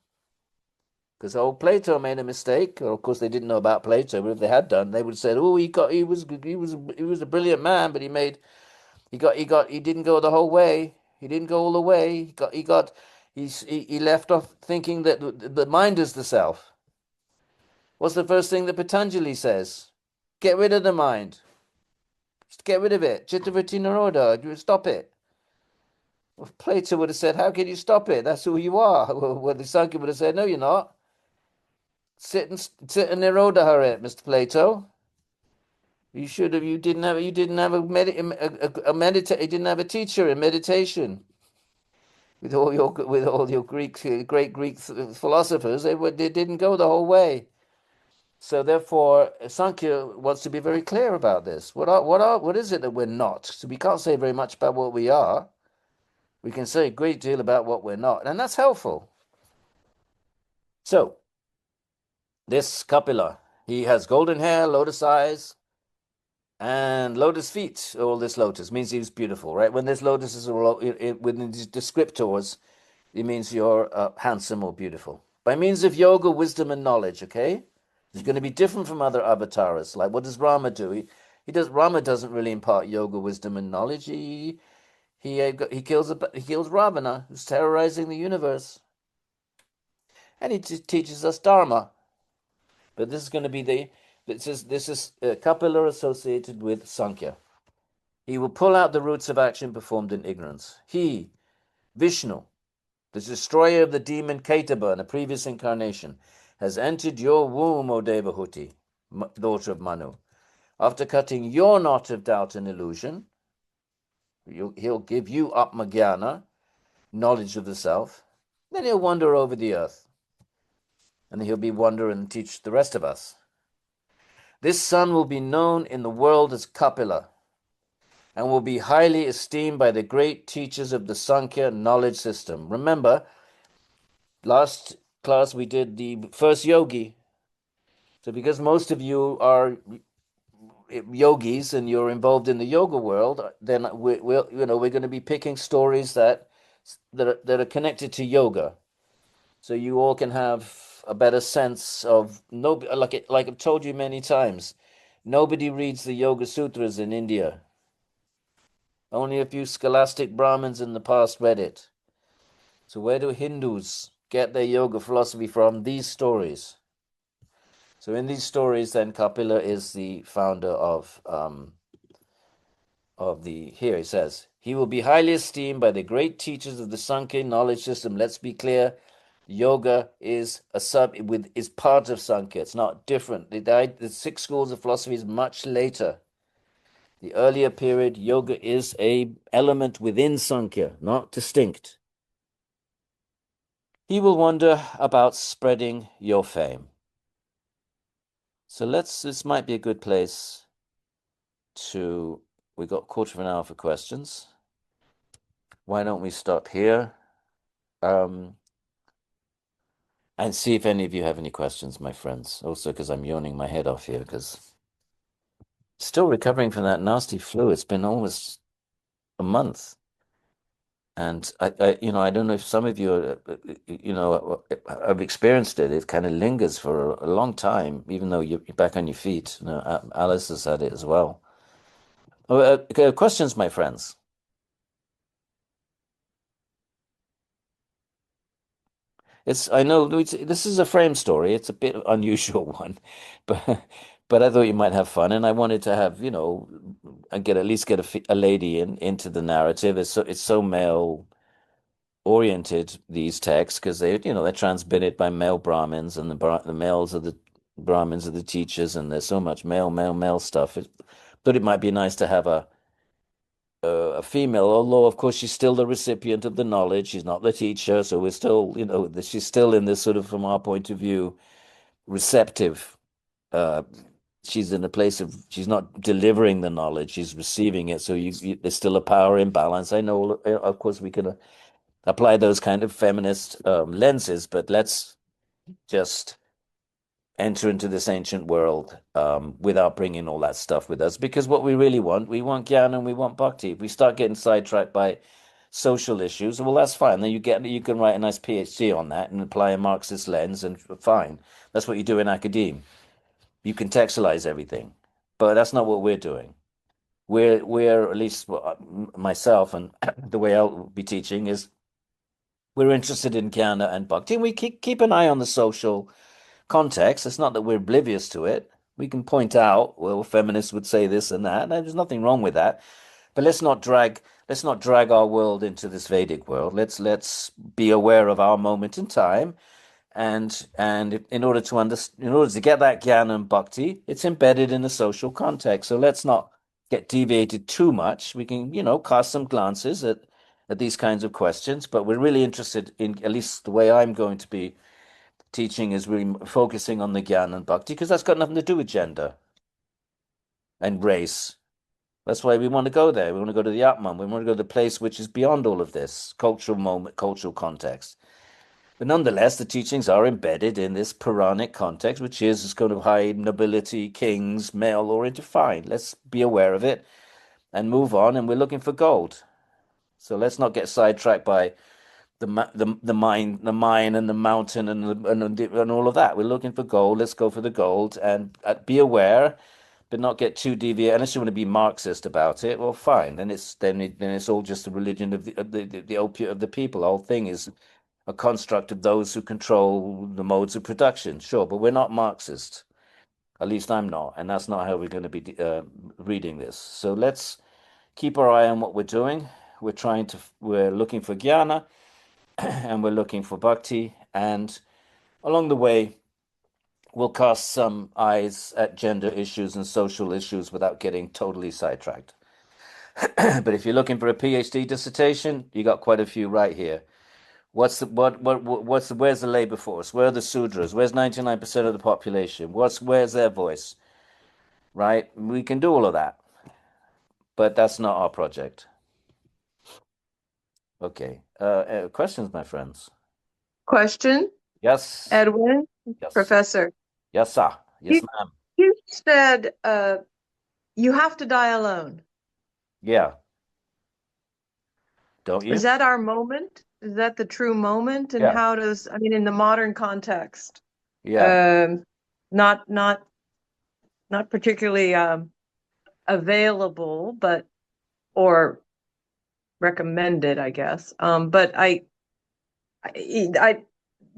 because old Plato made a mistake. Or of course, they didn't know about Plato, but if they had done, they would have said, "Oh, he was a brilliant man, but he didn't go the whole way. He didn't go all the way. He left off thinking that the mind is the self." What's the first thing that Patanjali says? Get rid of the mind. Just get rid of it. Chittavritti Nirodha. Stop it. Well, Plato would have said, how can you stop it? That's who you are. Well, the Sankhya would have said, no, you're not. Sit and Nirodha it, Mr. Plato. You should have. You didn't have. You didn't have You didn't have a teacher in meditation. With all your great Greek philosophers, they didn't go the whole way. So therefore, Sankhya wants to be very clear about this. What is it that we're not? So we can't say very much about what we are. We can say a great deal about what we're not, and that's helpful. So this Kapila, he has golden hair, lotus eyes, and lotus feet. All this lotus means he's beautiful, right? When this lotus is within these descriptors, it means you're handsome or beautiful. By means of yoga, wisdom, and knowledge, okay? He's going to be different from other avatars. Like, what does Rama do? Rama doesn't really impart yoga, wisdom, and knowledge. He kills Ravana, who's terrorizing the universe, and he teaches us dharma. But this is going to be this is Kapila associated with Sankhya. He will pull out the roots of action performed in ignorance. He, Vishnu, the destroyer of the demon Ketaba in a previous incarnation, has entered your womb, O Devahuti, daughter of Manu. After cutting your knot of doubt and illusion, he'll give you Atmagyana, knowledge of the self. Then he'll wander over the earth, and he'll be wander and teach the rest of us. This son will be known in the world as Kapila, and will be highly esteemed by the great teachers of the Sankhya knowledge system. Remember, last class we did the first yogi. So because most of you are yogis and you're involved in the yoga world, then we're going to be picking stories that are connected to yoga, so you all can have a better sense of like I've told you many times. Nobody reads the Yoga Sutras in India. Only a few scholastic Brahmins in the past read it. So where do Hindus get their yoga philosophy from? These stories. So in these stories, then Kapila is the founder of here it says, he will be highly esteemed by the great teachers of the Sankhya knowledge system. Let's be clear, yoga is is part of Sankhya. It's not different. The 6 schools of philosophy is much later. The earlier period, yoga is a element within Sankhya, not distinct. He will wander about spreading your fame. So this might be a good place we got a quarter of an hour for questions. Why don't we stop here? And see if any of you have any questions, my friends. Also, because I'm yawning my head off here, because still recovering from that nasty flu. It's been almost a month. And I don't know if some of you, have experienced it. It kind of lingers for a long time, even though you're back on your feet. Alice has had it as well. Questions, my friends? I know this is a frame story. It's a bit unusual one, but I thought you might have fun, and I wanted to have at least get a lady into the narrative. It's so male oriented, these texts, because they're transmitted by male Brahmins, and the males are the Brahmins are the teachers, and there's so much male stuff. Thought it might be nice to have a female, although of course she's still the recipient of the knowledge. She's not the teacher, so we're still, she's still in this sort of, from our point of view, receptive. Uh, she's in a place of she's not delivering the knowledge; she's receiving it. So there's still a power imbalance. I know, of course, we can apply those kind of feminist lenses, but let's just enter into this ancient world without bringing all that stuff with us. Because what we want jnana and we want bhakti. If we start getting sidetracked by social issues, well, that's fine. Then you can write a nice PhD on that and apply a Marxist lens, and fine. That's what you do in academia. You contextualize everything, but that's not what we're doing. We're at least myself and the way I'll be teaching is we're interested in jnana and bhakti. And we keep an eye on the social context. It's not that we're oblivious to it. We can point out, well, feminists would say this and that, and there's nothing wrong with that. But let's not drag our world into this Vedic world. Let's be aware of our moment in time, and in order to get that jnana and bhakti, it's embedded in a social context. So let's not get deviated too much. We can, cast some glances at these kinds of questions, but we're really interested in, at least the way I'm going to be teaching, is really focusing on the jnana and bhakti, because that's got nothing to do with gender and race. That's why we want to go there. We want to go to the Atman. We want to go to the place which is beyond all of this cultural moment, cultural context. But nonetheless, the teachings are embedded in this Puranic context, which is this kind of high nobility, kings, male oriented. Fine, let's be aware of it and move on. And we're looking for gold. So let's not get sidetracked by the mine and the mountain and all of that. We're looking for gold. Let's go for the gold and be aware, but not get too deviant. Unless you want to be Marxist about it, well, fine. Then it's all just the religion of the opiate of the people. The whole thing is a construct of those who control the modes of production. Sure, but we're not Marxist. At least I'm not, and that's not how we're going to be reading this. So let's keep our eye on what we're doing. We're looking for jnana, and we're looking for bhakti, and along the way, we'll cast some eyes at gender issues and social issues without getting totally sidetracked. But if you're looking for a PhD dissertation, you got quite a few right here. Where's the labor force? Where are the Sudras? Where's 99% of the population? Where's their voice? Right? We can do all of that, but that's not our project. Okay. Questions, my friends? Question, Yes. Edwin, Yes. Professor. Yes, sir. Yes, You- ma'am. You said you have to die alone. Yeah. Don't you? Is that our moment? Is that the true moment? And Yeah. how does, I mean, in the modern context, Yeah. not particularly available, but or recommended, I guess. But I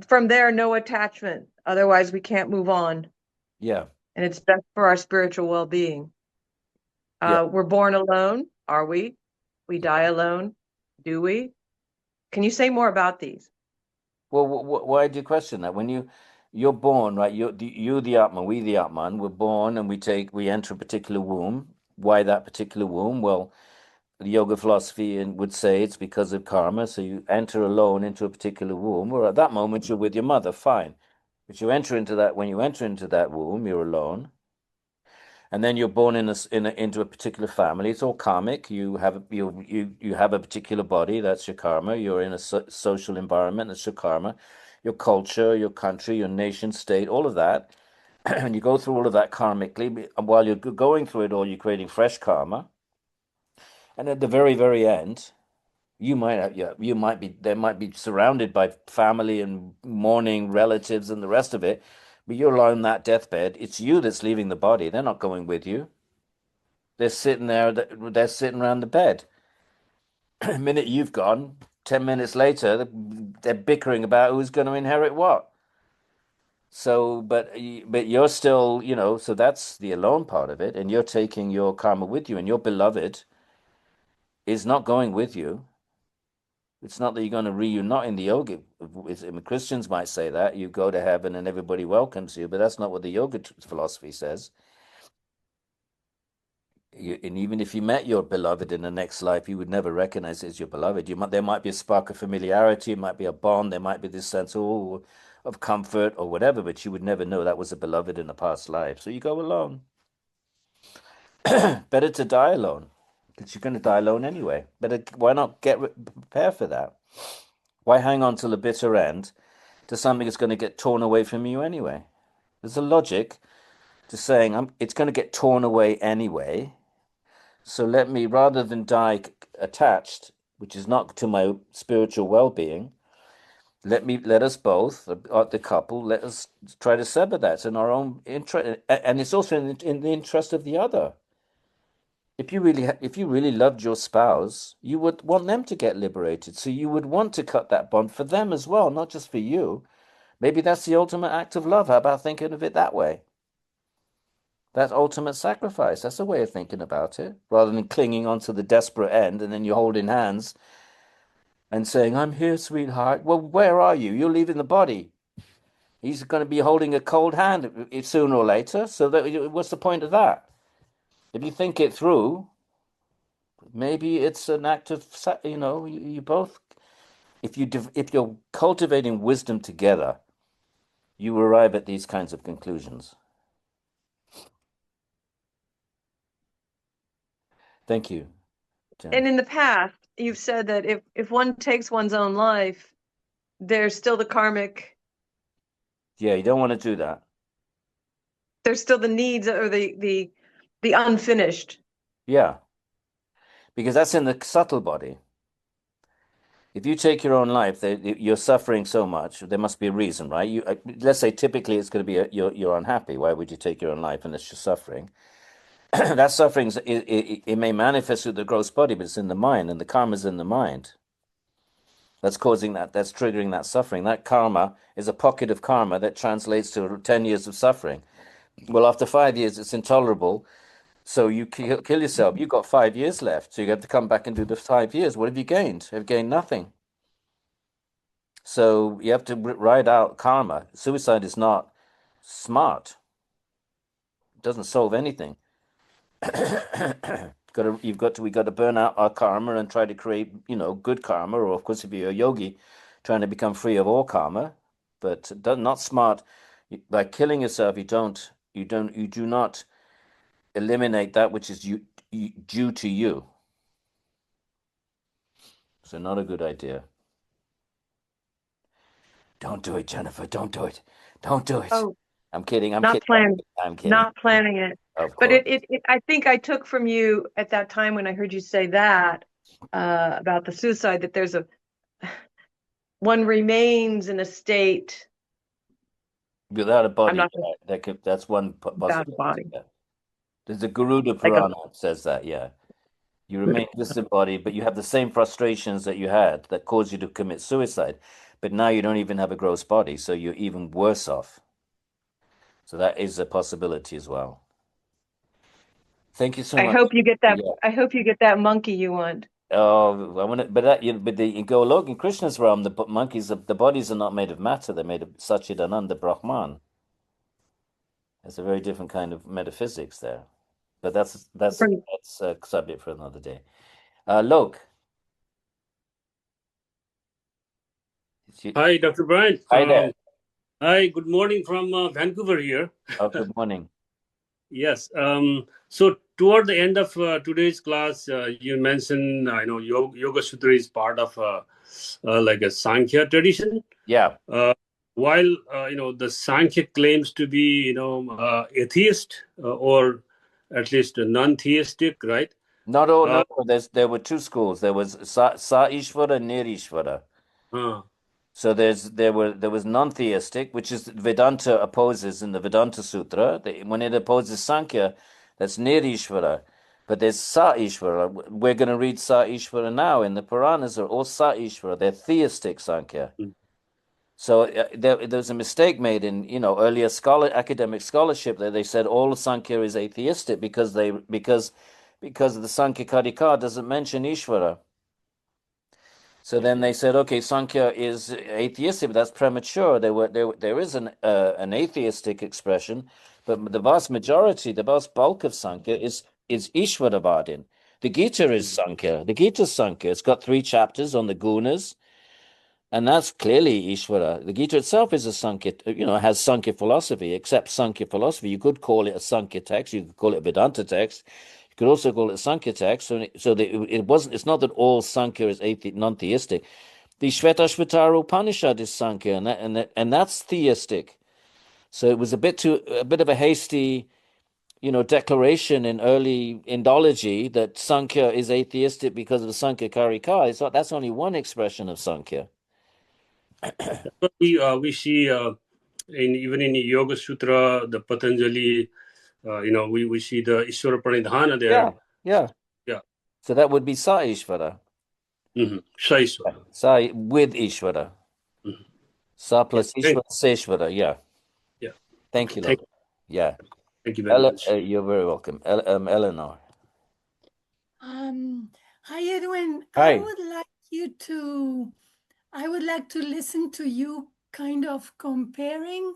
from there, no attachment. Otherwise, we can't move on. Yeah. And it's best for our spiritual well-being. Yeah. We're born alone, are we? We die alone, do we? Can you say more about these? Well, why do you question that? When you're born, right? You the Atman, we the Atman. We're born and we enter a particular womb. Why that particular womb? Well, the yoga philosophy would say it's because of karma. So you enter alone into a particular womb, or at that moment you're with your mother, fine. But when you enter into that womb, you're alone. And then you're born into a particular family. It's all karmic. You have a particular body. That's your karma. You're in a social environment. That's your karma. Your culture, your country, your nation state, all of that. And you go through all of that karmically. And while you're going through it all, you're creating fresh karma. And at the very, very end, they might be surrounded by family and mourning relatives and the rest of it, but you're alone on that deathbed. It's you that's leaving the body. They're not going with you. They're sitting there. They're sitting around the bed. The minute you've gone, 10 minutes later, they're bickering about who's going to inherit what. So, but you're still, so that's the alone part of it, and you're taking your karma with you, and your beloved is not going with you. It's not that you're going to reunite in the yoga. Christians might say that you go to heaven and everybody welcomes you, but that's not what the yoga philosophy says. And even if you met your beloved in the next life, you would never recognize it as your beloved. There might be a spark of familiarity, it might be a bond, there might be this sense of comfort or whatever, but you would never know that was a beloved in a past life. So you go alone. Better to die alone, because you're going to die alone anyway. Better, why not prepare for that? Why hang on till the bitter end to something that's going to get torn away from you anyway? There's a logic to saying it's going to get torn away anyway. So let me, rather than die attached, which is not to my spiritual well-being, let us both, the couple, let us try to sever that. It's in our own interest, and it's also in the interest of the other. If you really loved your spouse, you would want them to get liberated. So you would want to cut that bond for them as well, not just for you. Maybe that's the ultimate act of love. How about thinking of it that way? That ultimate sacrifice. That's a way of thinking about it, rather than clinging on to the desperate end and then you're holding hands and saying, "I'm here, sweetheart." Well, where are you? You're leaving the body. He's going to be holding a cold hand sooner or later. So what's the point of that? If you think it through, maybe it's an act of, you both, if you're cultivating wisdom together, you arrive at these kinds of conclusions. Thank you, Jen. And in the past, you've said that if one takes one's own life, there's still the karmic. Yeah, you don't want to do that. There's still the needs or the unfinished. Yeah, because that's in the subtle body. If you take your own life, you're suffering so much. There must be a reason, right? Let's say typically it's going to be you're unhappy. Why would you take your own life unless you're suffering? That suffering, it may manifest through the gross body, but it's in the mind, and the karma is in the mind. That's causing that. That's triggering that suffering. That karma is a pocket of karma that translates to 10 years of suffering. Well, after 5 years, it's intolerable. So you kill yourself. You've got 5 years left. So you have to come back and do the 5 years. What have you gained? You've gained nothing. So you have to ride out karma. Suicide is not smart. It doesn't solve anything. We got to burn out our karma and try to create, good karma. Or of course, if you're a yogi, trying to become free of all karma, but not smart. By killing yourself, you do not eliminate that which is due to you. So not a good idea. Don't do it, Jennifer. Don't do it. Don't do it. Oh, I'm kidding. I'm not kidding. planned. I'm kidding. Not planning it. Of But course. I think I took from you at that time when I heard you say that about the suicide, that there's one remains in a state Without a body, not that's one without a possibility. body. Yeah. There's a Garuda Like Purāṇa says that, yeah. You remain disembodied, but you have the same frustrations that you had that caused you to commit suicide. But now you don't even have a gross body, so you're even worse off. So that is a possibility as well. Thank you so much. hope you get that. Yeah. I hope you get that monkey you want. Oh, I want to, but you go look in Krishna's realm. The monkeys, the bodies are not made of matter; they're made of Satchidananda Brahman. It's a very different kind of metaphysics there, but that's a subject for another day. Lok. Hi, Dr. Bryant. Hi there. Hi, good morning from Vancouver here. Oh, good morning. Yes. So toward the end of today's class, you mentioned, Yoga Sutra is part of like a Sankhya tradition. Yeah. While the Sankhya claims to be atheist or at least non-theistic, right? Not all. No, there were two schools. There was Sa Ishvara and Nirishvara. So there was non-theistic, which is Vedanta opposes in the Vedanta Sutra. When it opposes Sankhya, that's Nirishvara. But there's Sa Ishvara. We're going to read Sa Ishvara now in the Puranas, are all Sa Ishvara. They're theistic Sankhya. So there's a mistake made in earlier academic scholarship that they said all Sankhya is atheistic because the Sankhya Karika doesn't mention Ishvara. So then they said, okay, Sankhya is atheistic, but that's premature. There is an atheistic expression, but the vast majority, the vast bulk of Sankhya is is Ishvaravadin. The Gita is Sankhya. The Gita is Sankhya. It's got 3 chapters on the gunas, and that's clearly Ishvara. The Gita itself is a Sankhya, has Sankhya philosophy, except Sankhya philosophy. You could call it a Sankhya text. You could call it a Vedanta text. You could also call it a Sankhya text. So that it wasn't. It's not that all Sankhya is non-theistic. The Shvetashvatara Upanishad is Sankhya, and that's theistic. So it was a bit of a hasty, declaration in early Indology that Sankhya is atheistic because of the Sankhya Karika. So that's only one expression of Sankhya. But we see even in Yoga Sutra, the Patanjali, we see the Ishvara Pranidhana there. Yeah. So that would be Sa Ishvara. Shaishvara. Sa with Ishvara. Sa plus Ishvara, Seshvara. Yeah. Thank you, Lord. Yeah. Thank you very much. You're very welcome. Eleanor. Hi, Edwin. Hi. I would like to listen to you kind of comparing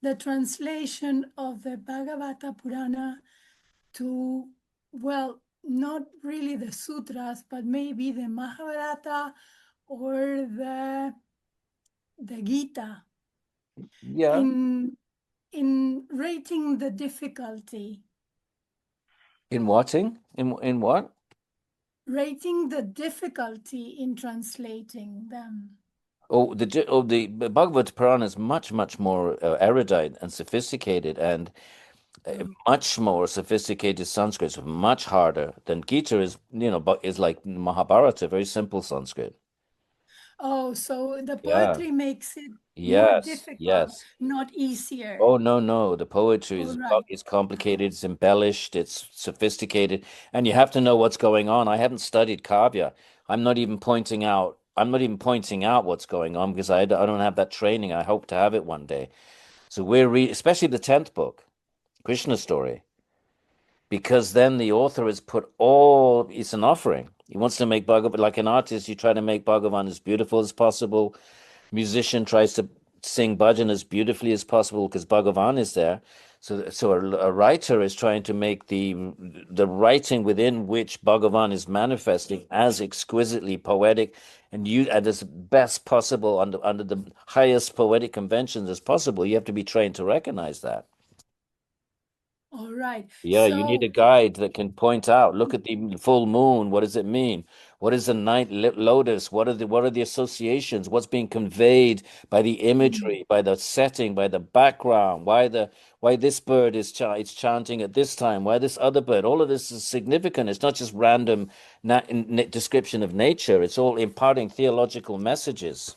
the translation of the Bhāgavata Purāṇa to, well, not really the sutras, but maybe the Mahabharata or the Gita. Yeah. In rating the difficulty. In watching? In what? Rating the difficulty in translating them. The Bhagavata Purāṇa is much, much more erudite and sophisticated, and much more sophisticated Sanskrit. It's much harder than Gita is. Is like Mahabharata, very simple Sanskrit. Oh, so the poetry makes it more difficult, not easier. Oh, no. The poetry is complicated, it's embellished, it's sophisticated, and you have to know what's going on. I haven't studied Kavya. I'm not even pointing out what's going on because I don't have that training. I hope to have it one day. So especially the 10th book, Krishna story, because then the author has it's an offering. He wants to make Bhagavan, like an artist, you try to make Bhagavan as beautiful as possible. Musician tries to sing bhajan as beautifully as possible because Bhagavan is there. So a writer is trying to make the writing within which Bhagavan is manifesting as exquisitely poetic and as best possible under the highest poetic conventions as possible. You have to be trained to recognize that. All right. Yeah, you need a guide that can point out, look at the full moon. What does it mean? What is the night lotus? What are the associations? What's being conveyed by the imagery, by the setting, by the background? Why this bird is chanting at this time? Why this other bird? All of this is significant. It's not just random description of nature. It's all imparting theological messages.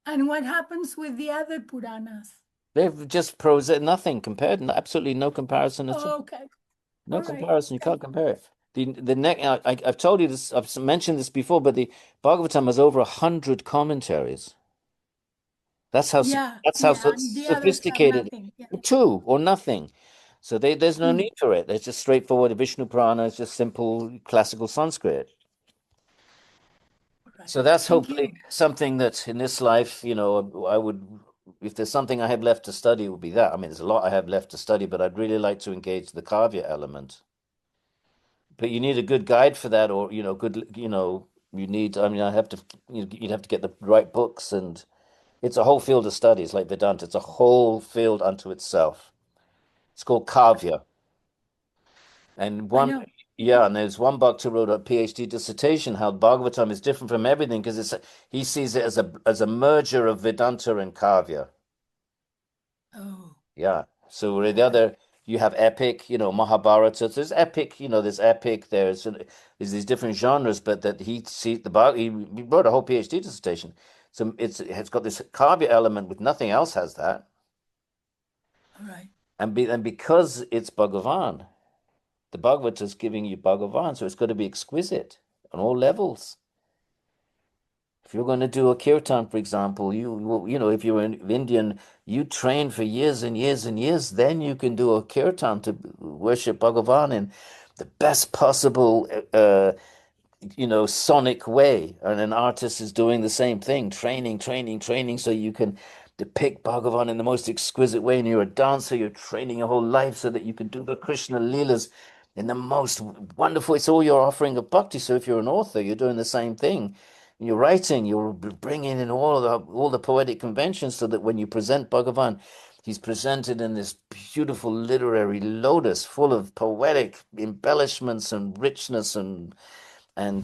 And what happens with the other Puranas? They've just prose, nothing compared, absolutely no comparison at all. Okay. No comparison. You can't compare it. I've told you this. I've mentioned this before, but the Bhagavatam has over 100 commentaries. That's how sophisticated. 2 or nothing. So there's no need for it. It's just straightforward. Vishnu Purana is just simple classical Sanskrit. Right. So that's hopefully something that in this life, I would. If there's something I have left to study, it would be that. I mean, there's a lot I have left to study, but I'd really like to engage the Kavya element. But you need a good guide for that, or you need. I mean, you'd have to get the right books, and it's a whole field of study. It's like Vedanta. It's a whole field unto itself. It's called Kavya. And and there's one Bhakta wrote a PhD dissertation how Bhagavatam is different from everything because he sees it as a merger of Vedanta and Kavya. Oh. Yeah. So the other, you have epic, Mahabharata. There's epic, there's epic. There's these different genres, but that he wrote a whole PhD dissertation. So it's got this Kavya element with nothing else has that. All right. And because it's Bhagavan, the Bhagavata is giving you Bhagavan, so it's got to be exquisite on all levels. If you're going to do a kirtan, for example, if you're an Indian, you train for years and years and years, then you can do a kirtan to worship Bhagavan in the best possible, sonic way. And an artist is doing the same thing, training, so you can depict Bhagavan in the most exquisite way. And you're a dancer, you're training your whole life so that you can do the Krishna Leelas in the most wonderful. It's all you're offering of bhakti. So if you're an author, you're doing the same thing. You're writing, you're bringing in all the poetic conventions so that when you present Bhagavan, he's presented in this beautiful literary lotus full of poetic embellishments and richness and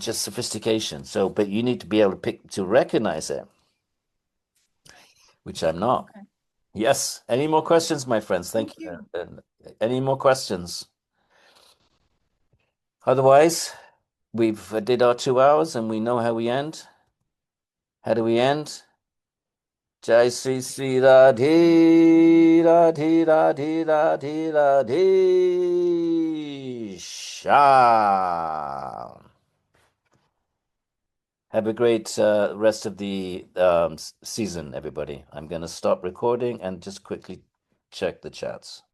just sophistication. So, but you need to be able to recognize it, which I'm not. Okay. Yes. Any more questions, my friends? Thank you. Any more questions? Otherwise, we've did our 2 hours and we know how we end. How do we end? Jai Sri Sri Radhe Radhe Radhe Radhe Radhe Shyam. Have a great rest of the season, everybody. I'm going to stop recording and just quickly check the chats.